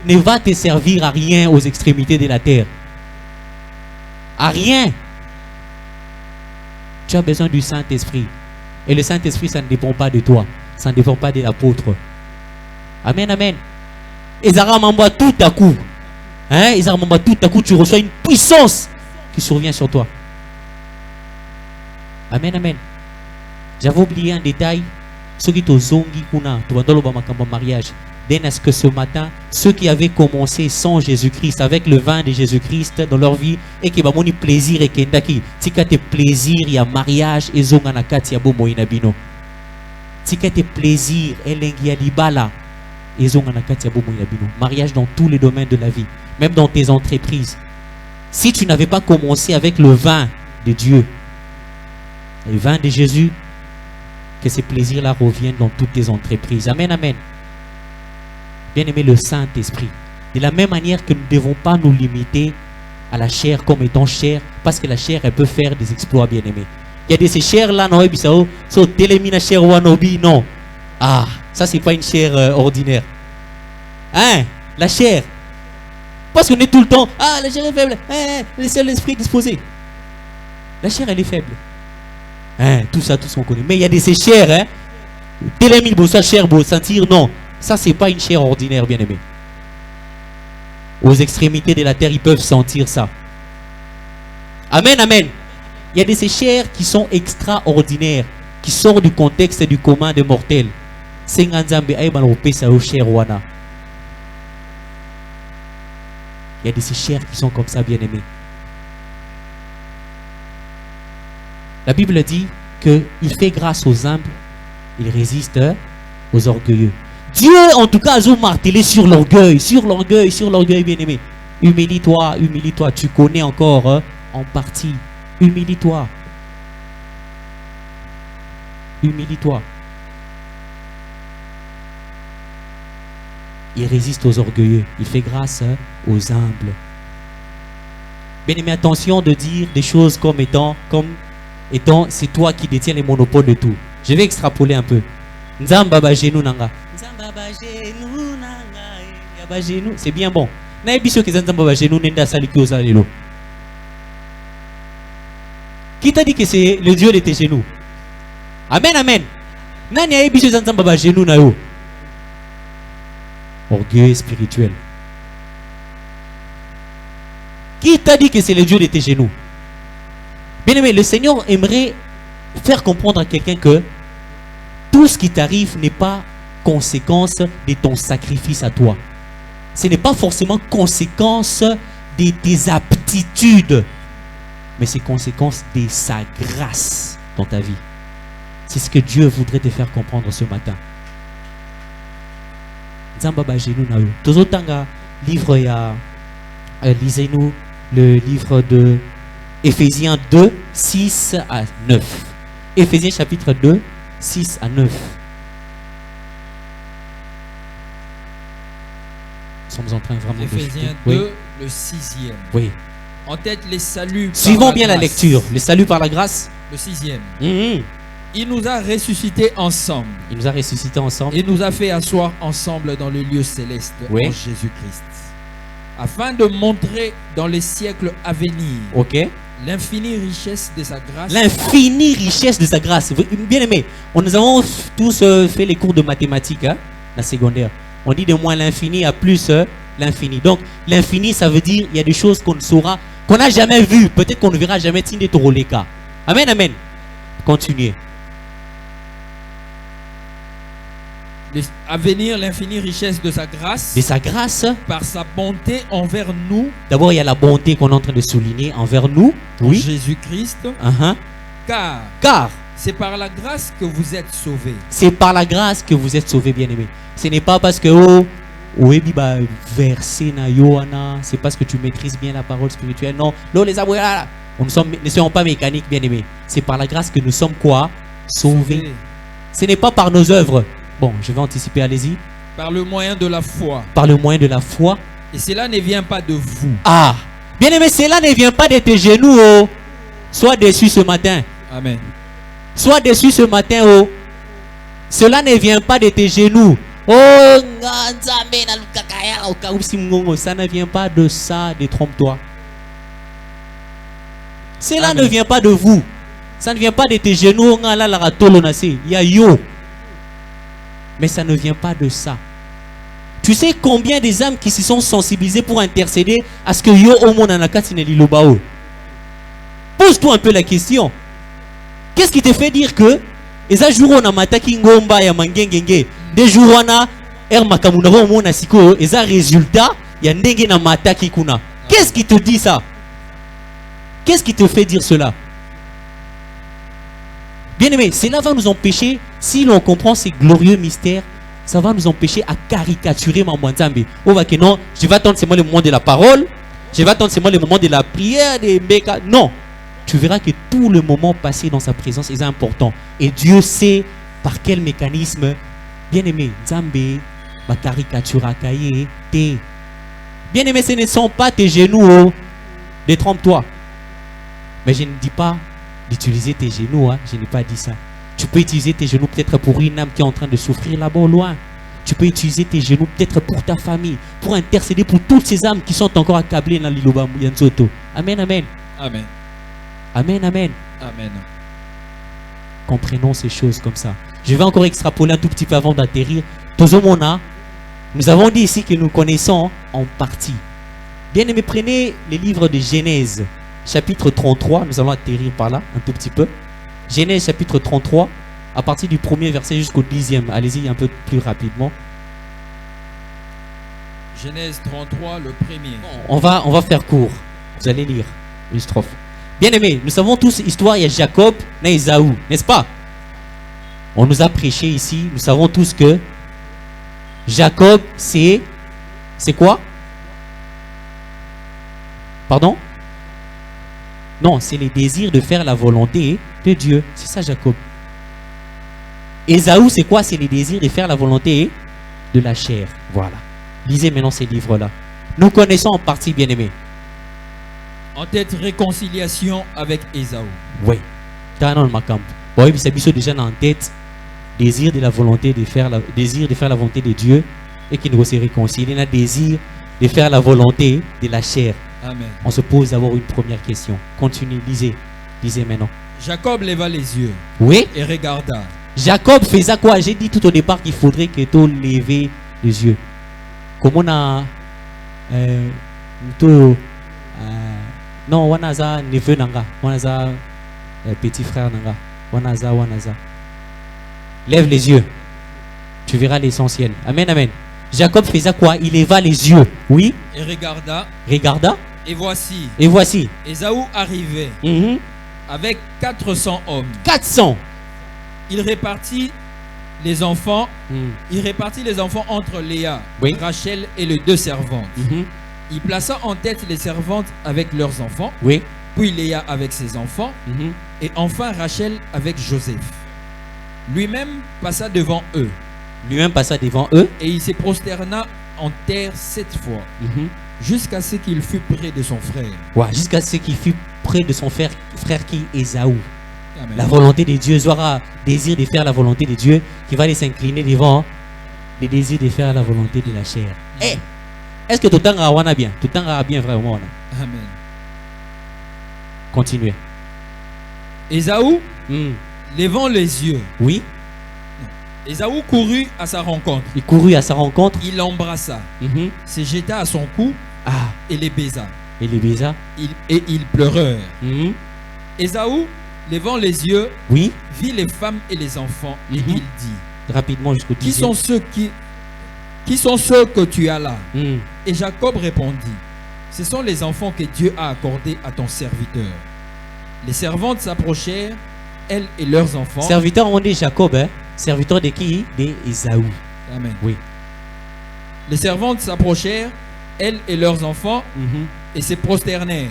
ne va te servir à rien aux extrémités de la terre. À rien. Tu as besoin du Saint-Esprit. Et le Saint-Esprit, ça ne dépend pas de toi. Ça ne dépend pas de l'apôtre. Amen, amen. Et Zara Mamba tout à coup. Hein? Et Zara Mamba tout à coup, tu reçois une puissance qui survient sur toi. Amen, amen. J'avais oublié un détail. Ceux qui t'ont zongi kuna, tu vas dans le mariage. Dès est-ce que ce matin, ceux qui avaient commencé sans Jésus-Christ, avec le vin de Jésus-Christ dans leur vie, et qui ont eu plaisir et qui si tu as plaisir, il y a mariage et zonganakati ya bomo inabino. Si tu as plaisir et l'engiadibala et zonganakati ya bomo inabino. Mariage dans tous les domaines de la vie, même dans tes entreprises. Si tu n'avais pas commencé avec le vin de Dieu, le vin de Jésus, que ces plaisirs-là reviennent dans toutes tes entreprises. Amen, amen. Bien-aimé, le Saint-Esprit. De la même manière que nous ne devons pas nous limiter à la chair comme étant chair, parce que la chair, elle peut faire des exploits, bien-aimé. Il y a de ces chairs-là, non, non. Ah, ça, c'est pas une chair ordinaire. Hein? La chair. Parce qu'on est tout le temps, ah, la chair est faible. Laissez l'esprit disposer. La chair, elle est faible. Hein, tout ça, tout ce qu'on connaît. Mais il y a de ces chairs, hein. Télémine, ça chair, beau sentir, non. Ça, c'est pas une chair ordinaire, bien aimé. Aux extrémités de la terre, ils peuvent sentir ça. Amen, amen. Il y a de ces chairs qui sont extraordinaires, qui sortent du contexte et du commun des mortels. C'est il y a de ces chairs qui sont comme ça, bien aimés. La Bible dit qu'il fait grâce aux humbles, il résiste aux orgueilleux. Dieu, en tout cas, a martelé sur l'orgueil, bien aimé. Humilie-toi, humilie-toi. Tu connais encore en partie. Humilie-toi. Humilie-toi. Il résiste aux orgueilleux. Il fait grâce aux humbles. Bien aimé, attention de dire des choses comme étant c'est toi qui détiens les monopoles de tout. Je vais extrapoler un peu. Nzamba genou nanga. C'est bien bon. Qui t'a dit que c'est le Dieu de tes genoux? Amen, amen. Orgueil spirituel. Qui t'a dit que c'est le Dieu de tes genoux? Bien aimé, le Seigneur aimerait faire comprendre à quelqu'un que tout ce qui t'arrive n'est pas conséquence de ton sacrifice à toi. Ce n'est pas forcément conséquence de tes aptitudes, mais c'est conséquence de sa grâce dans ta vie. C'est ce que Dieu voudrait te faire comprendre ce matin. Lisez-nous le livre de Éphésiens 2, 6 à 9. Éphésiens chapitre 2, 6 à 9. Nous sommes en train vraiment Éphésiens 2, oui. Le 6e. Oui. En tête, les saluts. Suivons bien la lecture. Les saluts par la grâce. Le 6e. Il nous a ressuscités ensemble. Il nous a ressuscités ensemble. Et nous a fait asseoir ensemble dans le lieu céleste en Jésus-Christ. Afin de montrer dans les siècles à venir l'infinie richesse de sa grâce. L'infinie richesse de sa grâce. Bien aimé, nous avons tous fait les cours de mathématiques, la secondaire. On dit de moins l'infini à plus l'infini. Donc l'infini, ça veut dire il y a des choses qu'on ne saura, qu'on n'a jamais vues. Peut-être qu'on ne verra jamais. Amen, amen. Continuez. À venir l'infinie richesse de sa grâce. De sa grâce. Par sa bonté envers nous. D'abord, il y a la bonté qu'on est en train de souligner envers nous. Oui. Jésus-Christ. Car c'est par la grâce que vous êtes sauvés. C'est par la grâce que vous êtes sauvés, bien-aimés. Ce n'est pas parce que c'est parce que tu maîtrises bien la parole spirituelle. Non. Nous ne sommes pas mécaniques, bien-aimés. C'est par la grâce que nous sommes quoi? Sauvés. Ce n'est pas par nos œuvres. Bon, je vais anticiper, allez-y. Par le moyen de la foi. Par le moyen de la foi. Et cela ne vient pas de vous. Ah, bien aimé, cela ne vient pas de tes genoux. Oh. Sois déçu ce matin. Amen. Sois déçu ce matin. Oh. Cela ne vient pas de tes genoux. Oh, ça ne vient pas de ça, détrompe-toi. Cela Amen. ne vient pas de vous. Ça ne vient pas de tes genoux. Il y a yo. Mais ça ne vient pas de ça. Tu sais combien des âmes qui se sont sensibilisées pour intercéder à ce que yo au monde anakatine lilobao. Pose-toi un peu la question. Qu'est-ce qui te fait dire que eza jour na mataki ngomba ya mangengenge des jours wana makamuna ho mona siko eza résultat ya ndenge na mataki kuna. Qu'est-ce qui te dit ça? Qu'est-ce qui te fait dire cela? Bien-aimé, cela va nous empêcher, si l'on comprend ces glorieux mystères, ça va nous empêcher à caricaturer Maman Nzambe. On va que non, je vais attendre seulement le moment de la parole, je vais attendre seulement le moment de la prière, des béca. Non, tu verras que tout le moment passé dans sa présence est important. Et Dieu sait par quel mécanisme. Bien-aimé, Nzambe, ma caricature à cahier, t'es. Bien-aimé, ce ne sont pas tes genoux, oh. Détrompe-toi. Mais je ne dis pas d'utiliser tes genoux, hein. Je n'ai pas dit ça. Tu peux utiliser tes genoux peut-être pour une âme qui est en train de souffrir là-bas au loin. Tu peux utiliser tes genoux peut-être pour ta famille, pour intercéder pour toutes ces âmes qui sont encore accablées dans l'Iloba Yanzoto. Amen, amen. Amen. Amen, amen. Amen. Comprenons ces choses comme ça. Je vais encore extrapoler un tout petit peu avant d'atterrir. Tozomona, nous avons dit ici que nous connaissons en partie. Bien aimé, prenez les livres de Genèse, chapitre 33. Nous allons atterrir par là un tout petit peu. Genèse chapitre 33, à partir du premier verset jusqu'au 10e. Allez-y un peu plus rapidement. Genèse 33, le premier. On va faire court. Vous allez lire une strophe. Bien aimé, nous savons tous l'histoire, il y a Jacob et Ésaü, n'est-ce pas? On nous a prêché ici, nous savons tous que Jacob, c'est quoi? Pardon? Non, c'est les désirs de faire la volonté de Dieu. C'est ça, Jacob. Ésaü, c'est quoi? C'est les désirs de faire la volonté de la chair. Voilà. Lisez maintenant ces livres-là. Nous connaissons en partie, bien-aimés. En tête, réconciliation avec Ésaü. Oui. Oui, c'est déjà en tête. Désir de la volonté de faire la volonté de Dieu et qui nous se réconcilie. Il a désir de faire la volonté de la chair. Amen. On se pose d'abord une première question. Continue, lisez maintenant. Jacob leva les yeux Oui. et regarda. Jacob faisait quoi? J'ai dit tout au départ qu'il faudrait que tu lèves les yeux. Comment on a non, wanaza neveu nanga, wanaza petit frère nanga, wanaza. Lève les yeux. Tu verras l'essentiel. Amen, amen. Jacob faisait quoi? Il leva les yeux. Oui. Et regarda. Regarda. Et voici. Et voici. Ésaü arrivait avec 400 hommes. 400. Il répartit les enfants. Il répartit les enfants entre Léa, Oui. Rachel et les deux servantes. Il plaça en tête les servantes avec leurs enfants, Oui. puis Léa avec ses enfants, et enfin Rachel avec Joseph. Lui-même passa devant eux, Lui-même passa devant eux. et il se prosterna en terre 7 fois, jusqu'à ce qu'il fût près de son frère. Ouais, jusqu'à ce qu'il fût près de son frère qui est Ésaü. Amen. La volonté de Dieu, il aura désir de faire la volonté de Dieu, qui va aller s'incliner devant le désir de faire la volonté de la chair. Eh, est-ce que tout le temps a bien? Tout le temps a bien vraiment? Amen. Continuez. Ésaü, levant les yeux, Oui, Ésaü courut à sa rencontre. il courut à sa rencontre. Il l'embrassa, se jeta à son cou Ah, et les baisa. et les baisa. Et ils pleurèrent. Ésaü, levant les yeux, Oui, vit les femmes et les enfants, et il dit: rapidement jusqu'au 10e. Qui sont ceux que tu as là? Et Jacob répondit: ce sont les enfants que Dieu a accordés à ton serviteur. Les servantes s'approchèrent, elles et leurs enfants. Serviteur, on dit Jacob, hein? Serviteur de qui? D'Ésaü. Amen. Oui. Les servantes s'approchèrent, elles et leurs enfants, et se prosternèrent.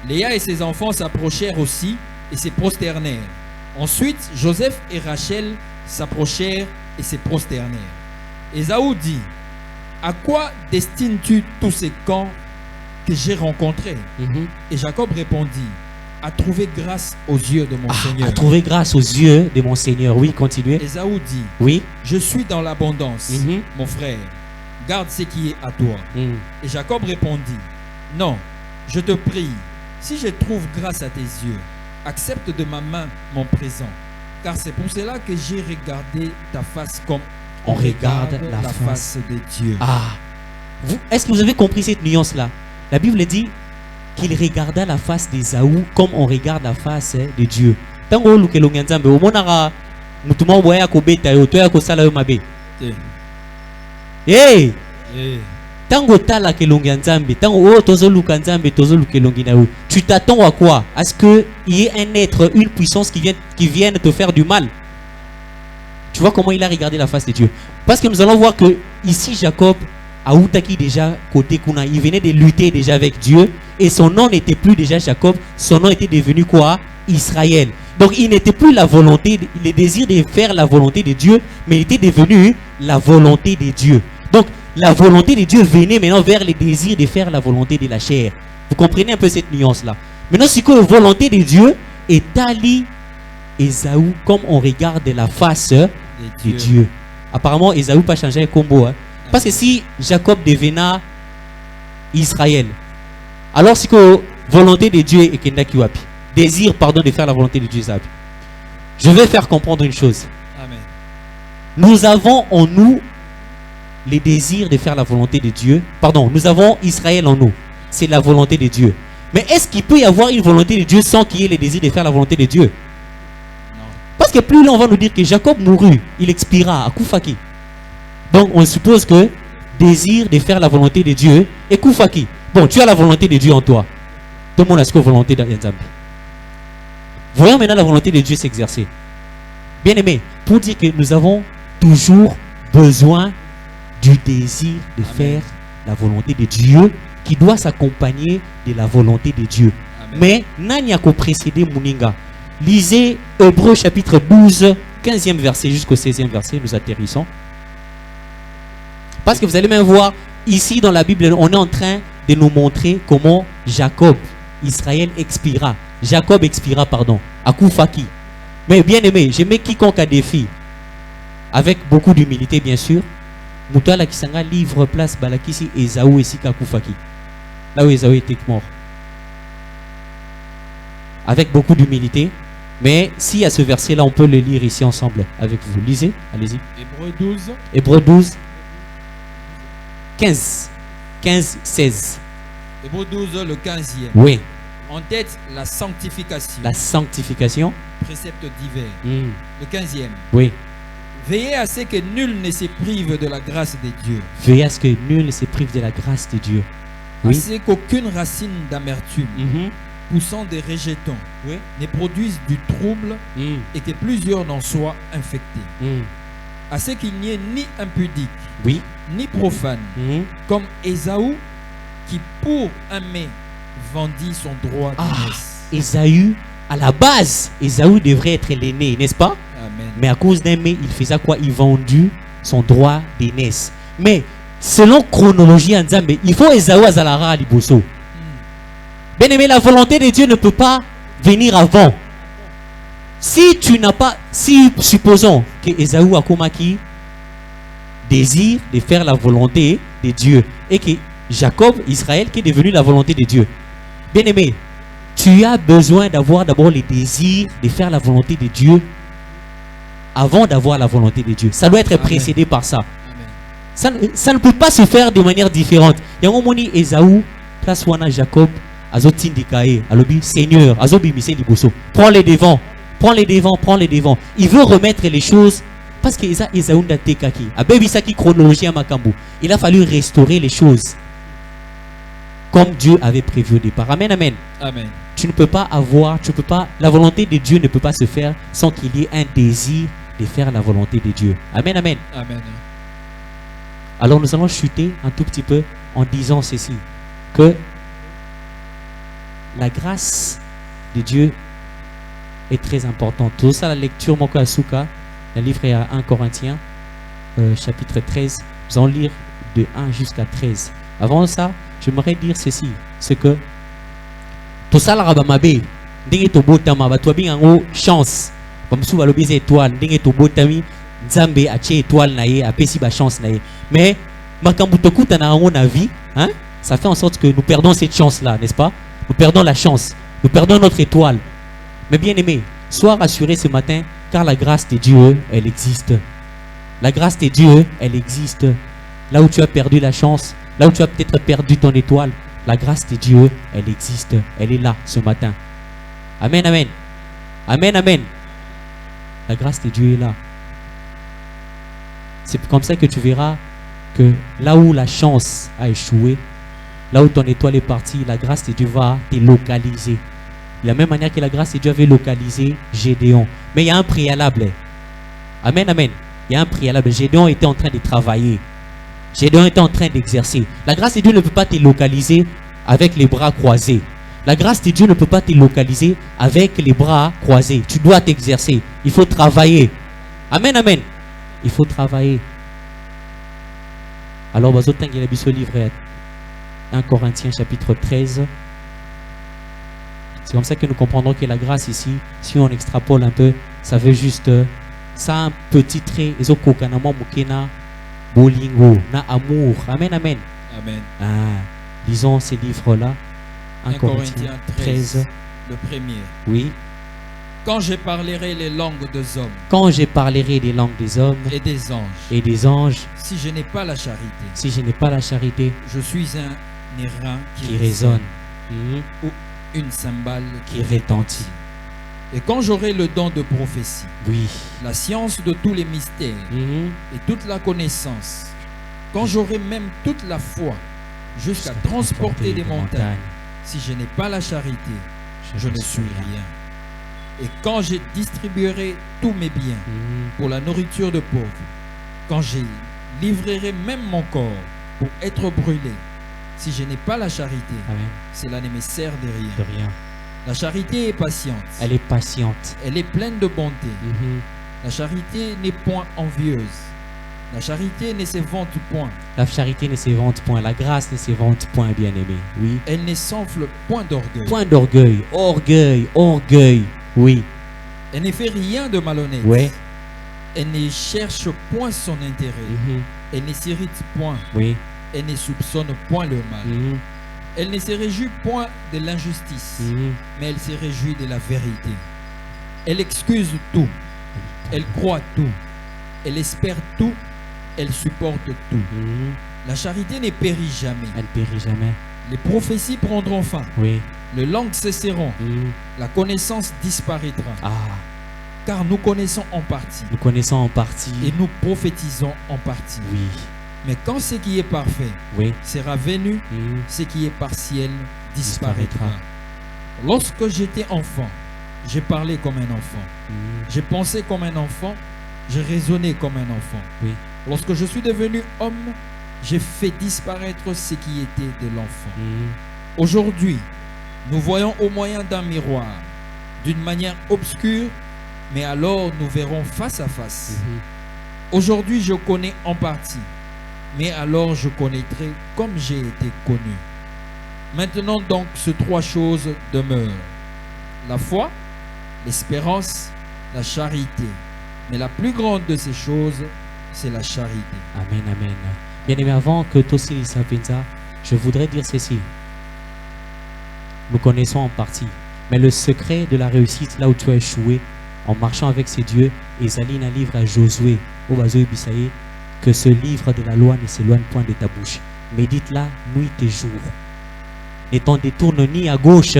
Léa et ses enfants s'approchèrent aussi et se prosternèrent. Ensuite, Joseph et Rachel s'approchèrent et se prosternèrent. Ésaü dit: à quoi destines-tu tous ces camps que j'ai rencontrés? Et Jacob répondit: à trouver grâce aux yeux de mon Seigneur. À trouver grâce aux yeux de mon Seigneur. Oui, continuez. Ésaü dit: Oui. je suis dans l'abondance, mon frère. Garde ce qui est à toi. Et Jacob répondit: non, je te prie, Si je trouve grâce à tes yeux, accepte de ma main mon présent, car c'est pour cela que j'ai regardé ta face comme On regarde la face de Dieu. Ah, est-ce que vous avez compris cette nuance-là? La Bible dit qu'il regarda la face d'Ésaü comme on regarde la face de Dieu. Tango lukelongi nzambe omonaka mutu moko boya kobeta yo to ya kosala yo mabe. Hey! Tango tala kelongi nzambe, tango o tozo luka nzambe, tozo lukelongi na yo. Tu t'attends à quoi? À ce que il y ait un être, une puissance qui vienne te faire du mal. Tu vois comment il a regardé la face de Dieu. Parce que nous allons voir que ici Jacob a Outaki déjà côté Kuna, il venait de lutter déjà avec Dieu et son nom n'était plus déjà Jacob, son nom était devenu quoi? Israël. Donc il n'était plus la volonté, le désir de faire la volonté de Dieu, mais il était devenu la volonté de Dieu. Donc la volonté de Dieu venait maintenant vers le désir de faire la volonté de la chair. Vous comprenez un peu cette nuance-là. Maintenant, c'est que la volonté de Dieu est Ali Ésaü comme on regarde la face de Dieu. Apparemment, Ésaü n'a pas changé le combo. Hein. Parce que si Jacob devenait Israël, alors c'est que la volonté de Dieu est Kendakiwapi. Désir, pardon, de faire la volonté de Dieu. Je vais faire comprendre une chose. Amen. Nous avons en nous les désirs de faire la volonté de Dieu. Pardon, nous avons Israël en nous. C'est la volonté de Dieu. Mais est-ce qu'il peut y avoir une volonté de Dieu sans qu'il y ait les désirs de faire la volonté de Dieu? Non. Parce que plus là, on va nous dire que Jacob mourut, il expira à Koufaki. Donc, on suppose que désir de faire la volonté de Dieu est Koufaki. Bon, tu as la volonté de Dieu en toi. Tout le monde a ce que la volonté d'Yanzambi. Voyons maintenant la volonté de Dieu s'exercer. Bien aimé, pour dire que nous avons toujours besoin du désir de faire la volonté de Dieu qui doit s'accompagner de la volonté de Dieu. Amen. Mais Nanyako précédé Mouninga. Lisez Hébreux chapitre 12, 15e verset jusqu'au 16e verset, nous atterrissons. Parce que vous allez même voir, ici dans la Bible, on est en train de nous montrer comment Israël expira. Jacob expira, pardon, à Koufaki. Mais bien aimé, je mets quiconque a défi, avec beaucoup d'humilité bien sûr, Moutala Kisanga livre place Balakisi Ésaü et Sika Koufaki. Là où Ésaü était mort. Avec beaucoup d'humilité. Mais s'il y a ce verset-là, on peut le lire ici ensemble avec vous. Lisez, allez-y. Hébreux 12. Hébreux 12, 15, 16. Hébreux 12, le 15e. Oui. En tête, la sanctification. La sanctification. Précepte divers. Mm. Le 15e. Oui. Veillez à ce que nul ne se prive de la grâce de Dieu. Veillez à ce que nul ne se prive de la grâce de Dieu. À Oui. ce qu'aucune racine d'amertume Mhm. poussant des rejetons Oui. ne produise du trouble Mm. et que plusieurs n'en soient infectés. Mm. À ce qu'il n'y ait ni impudique, Oui. ni profane, Mhm. comme Ésaü, qui pour un mets vendit son droit d'aînesse. Ésaü, à la base, Ésaü devrait être l'aîné, n'est-ce pas? Amen. Mais à cause d'un mais, il faisait quoi? Il vendit son droit d'aînesse. Mais selon chronologie en Zambé, il faut Ésaü à Zalara à Liboso. Bien aimé, la volonté de Dieu ne peut pas venir avant. Si tu n'as pas, si supposons que Ésaü a Komaki désire de faire la volonté de Dieu et que Jacob, Israël, qui est devenu la volonté de Dieu. Bien aimé, tu as besoin d'avoir d'abord le désir de faire la volonté de Dieu avant d'avoir la volonté de Dieu. Ça doit être précédé par ça. Amen. Ça ne peut pas se faire de manière différente. Il y a un moment où Ésaü, place wana Jacob, azotindikae, alobi Seigneur, azobimise liboso. Prends les devants, prends les devants, prends les devants. Il veut remettre les choses parce que Ésaü ndatekaki. Abebisaki chronologie à Makambu. Il a fallu restaurer les choses comme Dieu avait prévu au départ. Amen, amen. Amen. Tu ne peux pas avoir, tu peux pas, la volonté de Dieu ne peut pas se faire sans qu'il y ait un désir de faire la volonté de Dieu. Amen, amen. Amen. Alors nous allons chuter un tout petit peu en disant ceci, que la grâce de Dieu est très importante. Tout ça, la lecture Moko Asuka, le livre est à 1 Corinthiens, chapitre 13. Nous allons lire de 1 jusqu'à 13. Avant ça, j'aimerais dire ceci, c'est que tout ça, la rabamabe, ndenge to botama, ba tobi ngango chance. Bamsu ba lobi étoile, ndenge to botami, Nzambe a tché étoile na ye, a pesi ba chance na ye. Mais makambu tokuta na ngango na vie, hein? Ça fait en sorte que nous perdons cette chance-là, n'est-ce pas? nous perdons la chance, nous perdons notre étoile. Mais bien aimé, sois rassuré ce matin, car la grâce de Dieu, elle existe. La grâce de Dieu, elle existe. Là où tu as perdu la chance, là où tu as peut-être perdu ton étoile, la grâce de Dieu, elle existe. Elle est là ce matin. Amen, amen. Amen, amen. La grâce de Dieu est là. C'est comme ça que tu verras que là où la chance a échoué, là où ton étoile est partie, la grâce de Dieu va te localiser. De la même manière que la grâce de Dieu avait localisé Gédéon. Mais il y a un préalable. Amen, amen. Il y a un préalable. Gédéon était en train de travailler. Gédéon était en train d'exercer. La grâce de Dieu ne peut pas te localiser avec les bras croisés. La grâce de Dieu ne peut pas te localiser avec les bras croisés. Tu dois t'exercer. Il faut travailler. Amen, amen. Il faut travailler. Alors, il y a ce livre 1 Corinthiens chapitre 13. C'est comme ça que nous comprendrons que la grâce ici, si on extrapole un peu, ça veut juste ça un petit trait. Bolingo, na amour. Amen, amen. Amen. Ah, lisons ces livres-là. 1 Corinthiens 13, le premier. Oui. Quand je parlerai les langues des hommes. Quand je parlerai des langues des hommes et des anges. Et des anges. Si je n'ai pas la charité. Si je n'ai pas la charité. Je suis un airain qui résonne. Ou une cymbale qui retentit. Et quand j'aurai le don de prophétie. Oui. La science de tous les mystères. Et toute la connaissance. Quand j'aurai même toute la foi. Jusqu'à transporter des montagnes. Si je n'ai pas la charité. Je ne suis rien. Et quand je distribuerai tous mes biens pour la nourriture de pauvres, quand je livrerai même mon corps pour être brûlé, si je n'ai pas la charité, cela ne me sert de rien. La charité est patiente. Elle est patiente. Elle est pleine de bonté. La charité n'est point envieuse. La charité ne se vante point. La charité ne se vante point. La grâce ne se vante point, bien-aimé. Oui. Elle ne s'enfle point d'orgueil. Point d'orgueil. Orgueil. Orgueil. Oui. Elle ne fait rien de malhonnête. Oui. Elle ne cherche point son intérêt. Elle ne s'irrite point. Oui. Elle ne soupçonne point le mal. Elle ne se réjouit point de l'injustice, mais elle se réjouit de la vérité. Elle excuse tout. Elle croit tout. Elle espère tout. Elle supporte tout. La charité ne périt jamais. Elle périt jamais. Les prophéties prendront fin. Oui. Les langues cesseront. La connaissance disparaîtra. Ah. Car nous connaissons en partie. Nous connaissons en partie. Et nous prophétisons en partie. Oui. Mais quand ce qui est parfait sera venu, ce qui est partiel disparaîtra. Lorsque j'étais enfant, j'ai parlé comme un enfant. J'ai pensé comme un enfant. J'ai raisonné comme un enfant. Oui. Lorsque je suis devenu homme, j'ai fait disparaître ce qui était de l'enfant. Aujourd'hui, nous voyons au moyen d'un miroir, d'une manière obscure, mais alors nous verrons face à face. Aujourd'hui, je connais en partie, mais alors je connaîtrai comme j'ai été connu. Maintenant donc, ces trois choses demeurent. La foi, l'espérance, la charité. Mais la plus grande de ces choses, c'est la charité. Amen, amen. Bien aimé, avant que Tossi Sapenza, je voudrais dire ceci. Nous connaissons en partie. Mais le secret de la réussite, là où tu as échoué, en marchant avec ces dieux, Esaline a livre à Josué, au Bazoé Bissaïe, que ce livre de la loi ne s'éloigne point de ta bouche. Médite-la nuit et jour. Ne t'en détourne ni à gauche,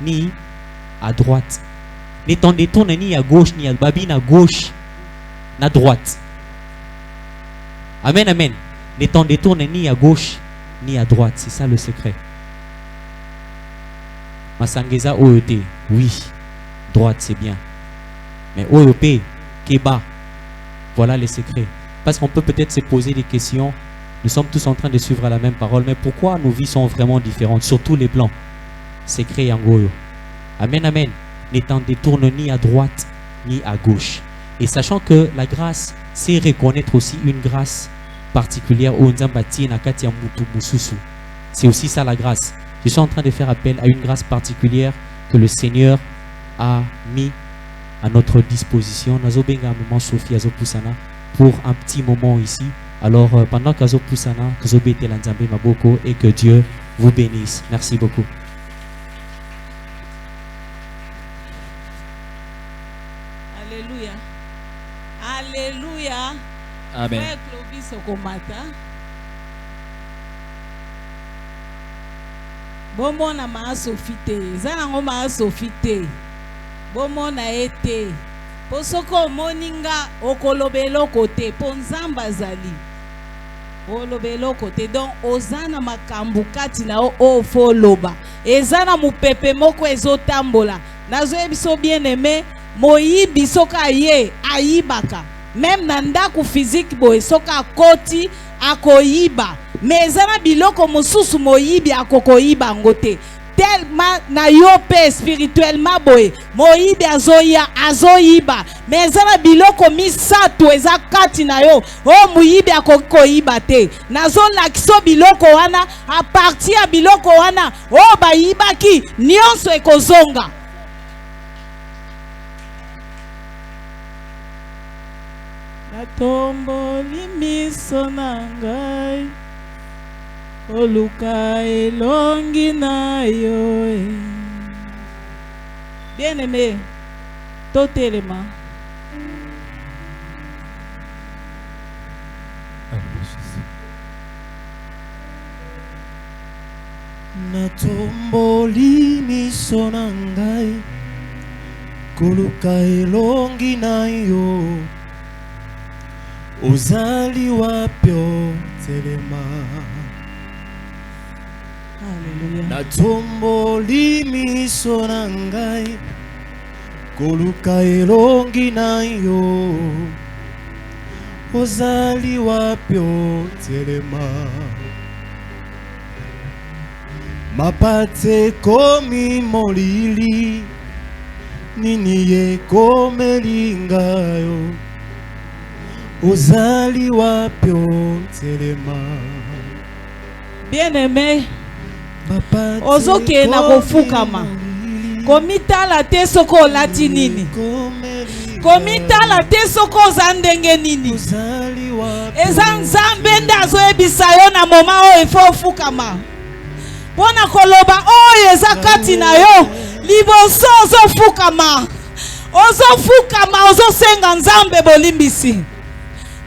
ni à droite. Ne t'en détourne ni à gauche, ni à babine à gauche, ni à droite. Amen, amen. Ne t'en détourne ni à gauche, ni à droite. C'est ça le secret. Masangeza OET, oui. Droite, c'est bien. Mais OEP, Keba, voilà les secrets. Parce qu'on peut peut-être se poser des questions. Nous sommes tous en train de suivre la même parole. Mais pourquoi nos vies sont vraiment différentes sur tous les plans? Secret Yangoyo. Amen, amen. Ne t'en détourne ni à droite, ni à gauche. Et sachant que la grâce, c'est reconnaître aussi une grâce particulière. C'est aussi ça la grâce. Je suis en train de faire appel à une grâce particulière que le Seigneur a mis à notre disposition. Pour un petit moment ici. Alors, pendant que et que Dieu vous bénisse. Merci beaucoup. Amen. Frère Clovis Okomata. Bomona maa Sophie te. Zanango maa Sophie te. Bomona ete. Posoko moninga okolobelo kote. Ponzamba zali. Olobelo kote. Donc ozana makambu kati na o foloba. Ezana mupepe moko ezotambola. Nazo ebiso bien aimé. Moyibi soka ye ayibaka. Même nandaku physique boy soka koti akoyiba. Mais ezana biloko mosusu moyibi akokoyiba ngote. Tellement na yo pe spirituellement boy. Moyibi azoyiba. Mais ezana biloko misato eza kati na yo. O moyibi akokoyiba te. Nazo lakiso biloko wana a partir ya biloko wana o bayibaki nyonso ekozonga. Natomboli miso na ngai oluka elongi na yo. Bien aimé, totelema. Natomboli miso na ngai koluka elongi na yo. Ozali wapyo telema. Alléluia. Natomboli miso na ngai koluka elongi na yo. Ozali wapyo telema. Mapate komi molili nini ye komelinga yo. Ozali wapyo telema. Bien aimé, ozoke na kofukama. Komitala te soko lati nini. Komitala te soko zandenge nini. Eza nzambe ndazo ebisa yo na moma o efo fukama. Pona koloba oyo eza kati na yo. Liboso ozofukama. Ozofukama ozosenga nzambe bolimbisi.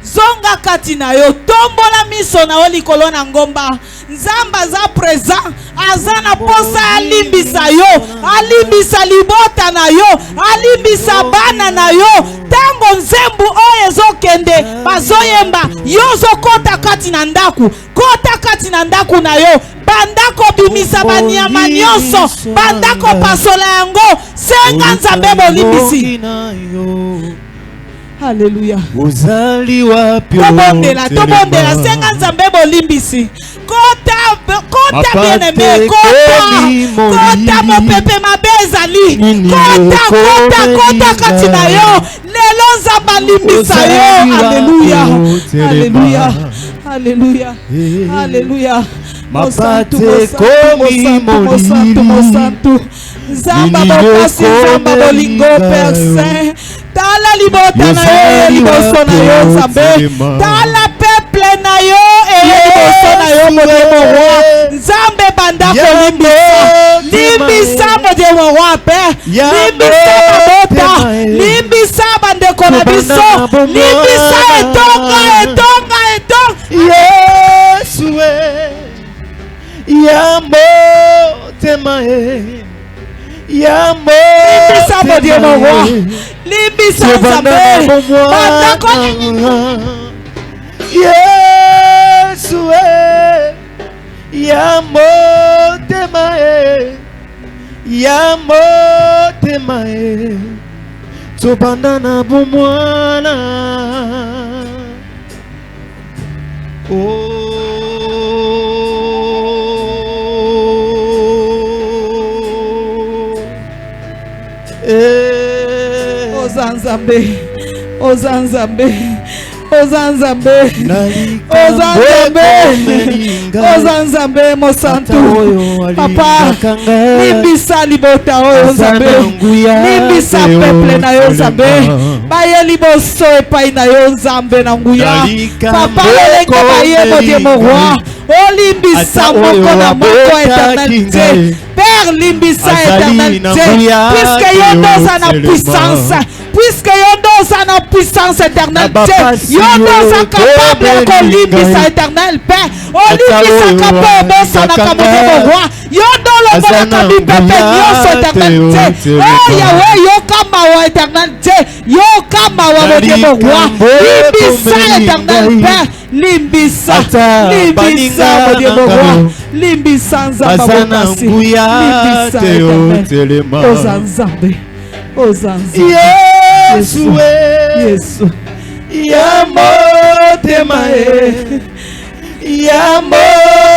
Zonga kati na yo, tombola miso na yo likolo na ngomba. Nzamba za présent, azana posa alimbisa yo, alimbisa libota na yo, alimbisa bana na yo. Tango nzembu oyo ezokende, bazoyemba, yo zokota kati na ndaku, kota kati na ndaku na yo. Bandako bimisa banyama nyonso, bandako pasola yango, senga nzambe bolimbisi. Alléluia. Ozali wapyo tobondela senga nzambe bolimbisi. Kota bien aimé, kota mopepe mabe ezali. Kota kati na yo. Lelo nzamba limbisa yo. Alléluia. Alléluia. Alléluia. Alléluia. Mapate komi molili. Nzamba bokasi, nzamba bolingo Père Saint. Tala libota na yo, liboso na yo nzambe. Tala peuple na yo, liboso na yo modemo roi. Nzambe bandako limbisa. Limbisa modemo roi Père. Limbisa mabota. Limbisa bandeko na biso. Limbisa etonga. Yesue Yambo temae. Yambo limbisa modemo roi. Limbisa nzambe. Bandako Yesue Yambo temae. Yambo temae. Tobandana bomwana. Ozanzambe, Ozanzambe, Ozanzambe, Ozanzambe mosantu. Papa, limbisa libota oyo nzambe. Limbisa peuple na yo nzambe. Baye liboso epai na yo nzambe na nguya. Papa lelenge baye modemo roi. Olimbisa moko na moko eternalité. Père Père limbisa Azali éternel na Dieu, nguya puisque yondo sa na telema. puissance, puisque yondo sa na puissance éternel Na Dieu, bapasi yondo sa yo, capable tebe kolimbisa lingai. éternel Père, Atalo olimbisa roi, kapobosa na yakanga. kamotemo roi, yondo lobola Azana kabipepe nguya nyonso éternel Dieu, telema. oh Yahweh yokamba wa éternel Dieu, yokamba wa motemo roi, limbisa éternel Père, limbisa, Ata limbisa baninga motemo roi, nangalo. limbisa nzamba Azana bokasi, nguya limbisa teo éternel, telema. oza nzambe, oza nzambe, Yesu we, Yesu, ya motema e, ya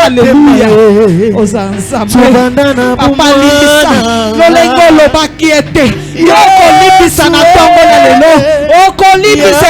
Alléluia. motema e. oza nzambe. Tubanda na Papa limbisa bumwana. lolenge olobaki ete yo okolimbisa na ntongo na lelo okolimbisa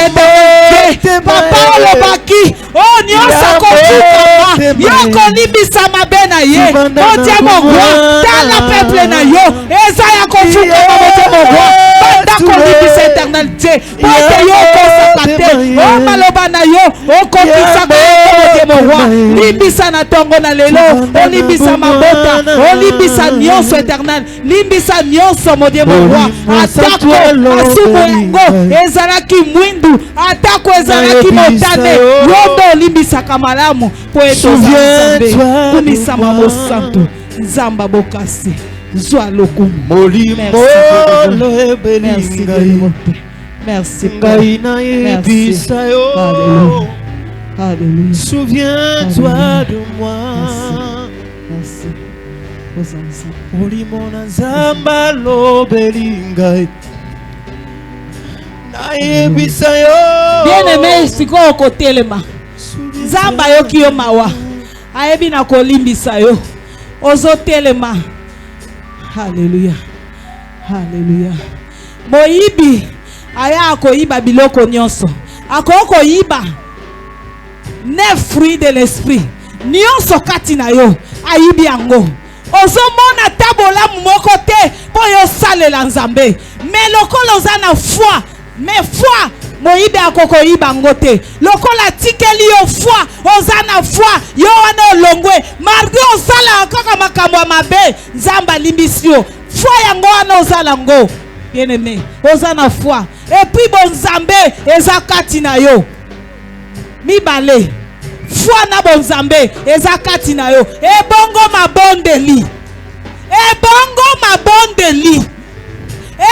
ete papa olobaki o nyonso akofukama yo okolimbisa mabe na ye motema roi tala peuple na yo eza ya kofukama motema roi banda kolimbisa éternel Dieu po ete yo okosaka te o maloba na yo okokisaka motema roi limbisa na ntongo na lelo olimbisa mabota olimbisa nyonso éternel limbisa nyonso modiemo roi atako asumu yango ezalaki mwindu atako ezalaki motane yondo olimbisaka malamu po ete nzambe kumisama mosantu nzamba bokasi zwa lokumu Molimolo ebeli merci ngai. merci Ngai na yebisa yo. Alléluia. Alléluia. Souviens-toi de moi. Merci. Oza nzambe. Molimo na nzamba lobeli ngai. Na yebisa yo. Bien-aimé, sikoyo kotelema nzambe ayoki yo mawa ayebi na kolimbisa yo ozotelema. Haleluya, haleluya. Moyibi aya akoyiba biloko nyonso akokoyiba ne fruit de l'esprit nyonso kati na yo ayibi yango ozomona tabolamu moko te mpo yosalela nzambe me lokola oza na foi me foi moyibi akokoyiba yango te lokola atikeli yo foi oza na foi yo wana olongwe mardi osalaka kaka makambo ya mabe nzambe alimbisi yo foi yango wana ozala yango bien-aimé oza na foi epuis bonzambe eza kati na yo mibale foi na bonzambe eza kati na yo ebongo mabondeli ebongo mabondeli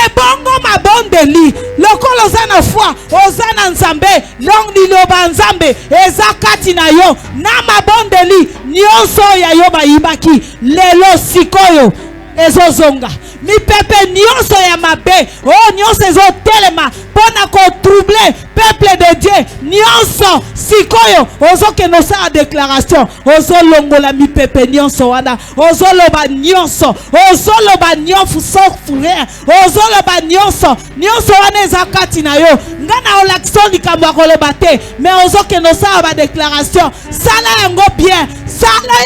ebongo mabondeli lokola oza na foi oza na nzambe long liloba nzambe eza kati na yo na mabondeli nyonso ya yo bayibaki lelo sikoyo ezozonga mipepe nyonso ya mabe o nyonso ezotelema mpona kotrouble peuple de Dieu nyonso sikoyo ozokende osala déclaration ozolongola mipepe nyonso wana ozoloba nyonso frère ozoloba nyonso wana eza kati na yo nga na olakisa likambo ya koloba te mais ozokende osala badéclaration sala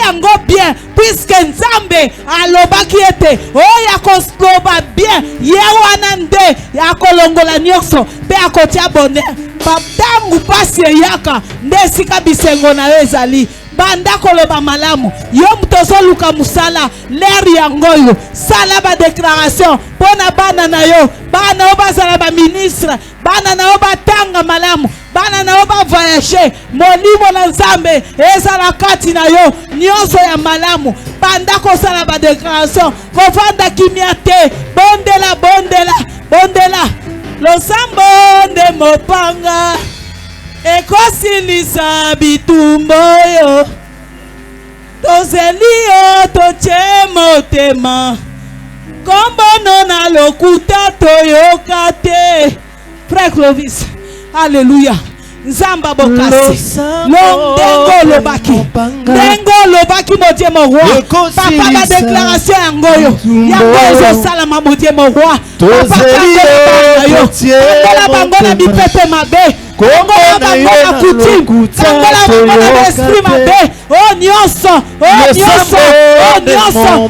yango bien puisque nzambe alobaki ete oyo akoloba bien ye wana nde akolongola nyonso mpe akotia bonheur ntango pasi eyaka nde esika bisengo na yo ezali banda koloba malamu yo moto ozoluka mosala lere yango oyo sala badéclaration mpo na bana na yo bana oyo bazala baministre bana na yo batanga malamu bana na yo bavoyage molimo na nzambe ezala kati na yo nyonso ya malamu banda kosala badéclaration kovanda kimia te bondela losambo nde mopanga ekosilisa bitumba oyo tozeli yo totie motema kombono na lokuta toyoka te. Frère Clovis, alléluia. Nzamba bokasi ndengo olobaki modie moroi papa ba déclaration yango yango ezosalama modie moroi papa kangola bango na bipepe mabe kangola bango na coutume kangola bango na esprit mabe o nyonso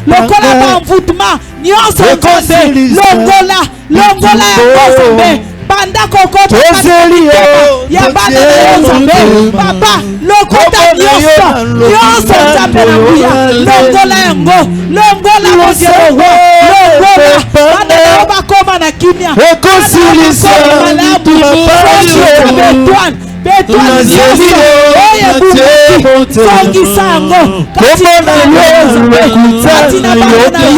lokola ba envoûtement nyonso longola yango Nzambe banda kokota ya bana nzambe papa lokota nyonso nzambe na nguya longola yango longola mosero longola bana nao bakoma na kimia ekosilisa Bétoine nyonso oyo ebumaki songisa yango kati na bana na yo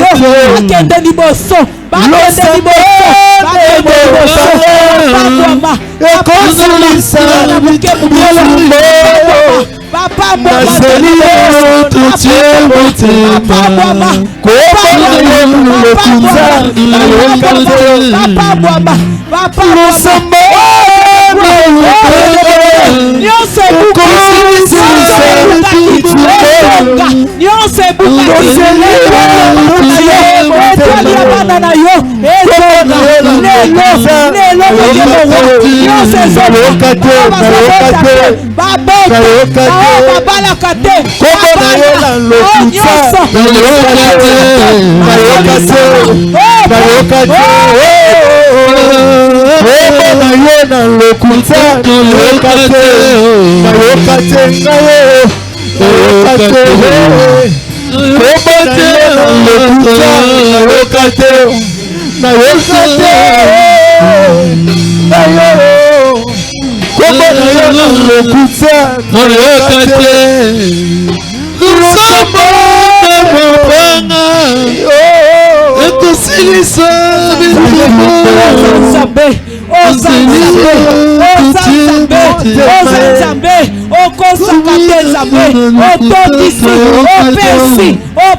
bakende liboso bakwama ekosilisa papa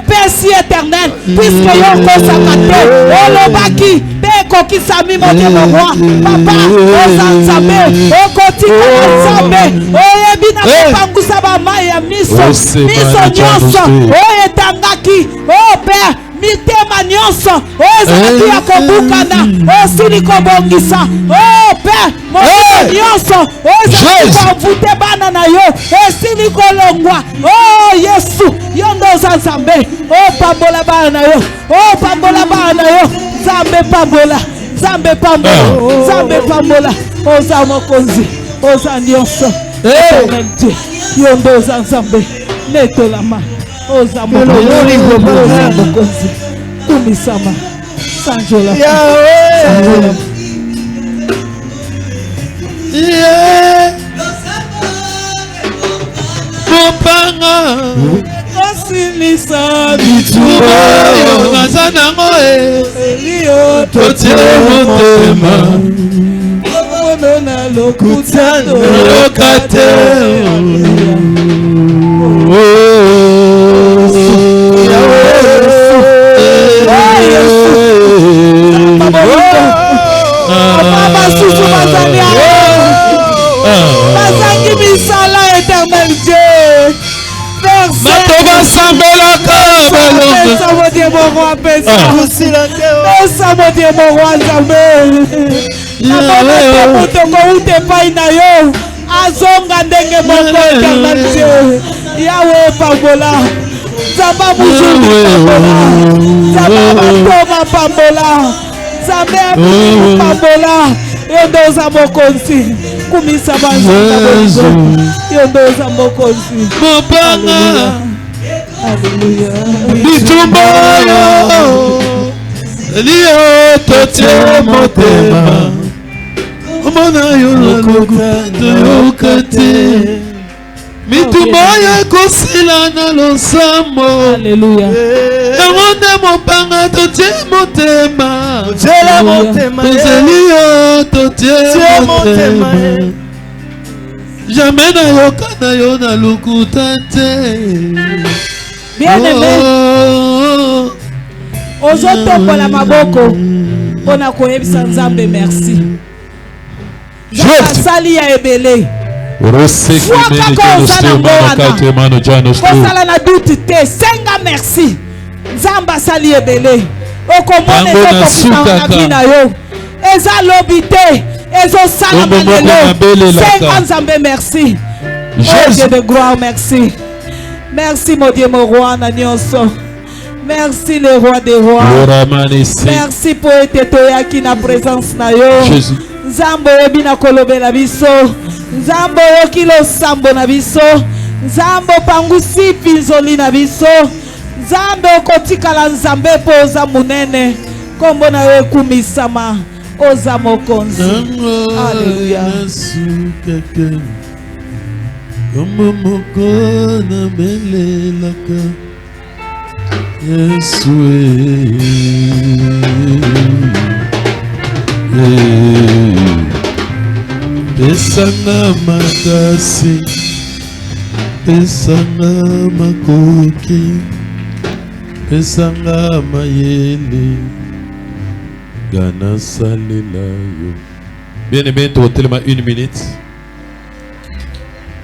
Père éternel, puisque yo kosakate olobaki kokisami mote roi papa ozanzabe okotika nzambe oyebi na kopangusa bamai ya miso nyonso oyo etangaki Père mitema nyonso ezalaki ya kobukana osili kobongisa Père motema nyonso ezalaki kovute bana na yo esili kolongwa Yesu yo ndo oza nzambe pambola bana na yo pambola bana na yo nzambe pambola nzambe pambola nzambe pambola oza mokonzi oza nyonso yo ndo oza nzambe netolama oza mokonzi kumisama sanjola sanjola Mopanga osilisa bituba yo naza nango elio totie motema ono na lokutano lokate azonga ndenge moko eternalité yawe pambola nzamba muzulu pambola nzamba batoma pambola nzambe pambola yo ndo oza mokonzi kumisa banzamba bozo yo ndo oza mokonzi mopanga Alléluia bitumba yo liyo totie motema Mona yo lokate mitumba ya kosila na losambo Alléluia Emonde mopanga totie motema Tela motema tozeli yo totie motema Jamais na yoka na yo na lokuta te Bien-aimé ozotombola maboko mpona koyebisa nzambe merci asali ya ebele kosala na doute te senga merci nzambe asali ebele okomona ezokokisa na vi na yo eza lobi te ezosala na lelo senga nzambe merci Dieu de gloire merci merci mon Dieu mon roi na nyonso merci le roi des rois merci pour être toyaki na présence na yo Nzambe oyebi na kolobela biso. Nzambe oyoki losambo na biso. Nzambe opangusi pinzoli na biso. Nzambe okotikala nzambe po oza munene. Kombo na yo ekumisama. Oza mokonzi. Alléluia. Kombo moko na belelaka Yesu pesanga makasi pesanga makoki pesanga mayele gana salela yo. Bien-aimé, totelema 1 minute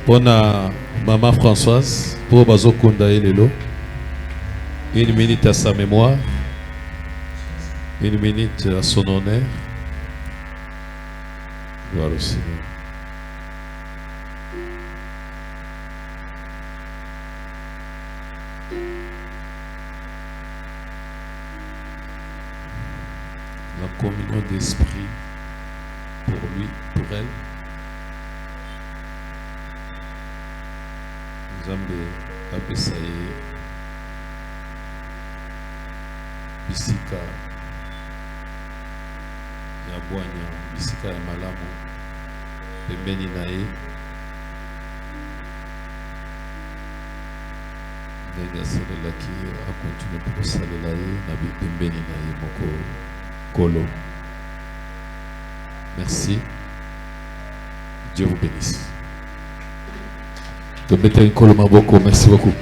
pour maman Françoise pour bazokunda elelo. 1 minute à sa mémoire, 1 minute à son honneur. Gloire au Seigneur. La communion d'esprit pour lui, pour elle. Nzambe apesa ye bisika ya bwanya, bisika ya malamu pembeni na ye ndenge asalelaki akontinue mpo kosalela ye na pembeni na ye moko kolo. Merci. Dieu vous bénisse. Mettez un col maboko. Merci beaucoup.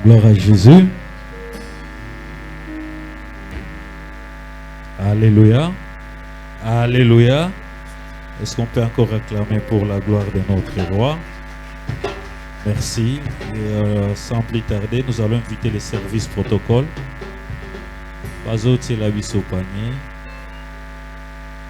Gloire à Jésus. Alléluia. Alléluia. Est-ce qu'on peut encore acclamer pour la gloire de notre roi? Merci. Et, sans plus tarder, nous allons inviter les services protocole. Pas autre, c'est la vis au panier.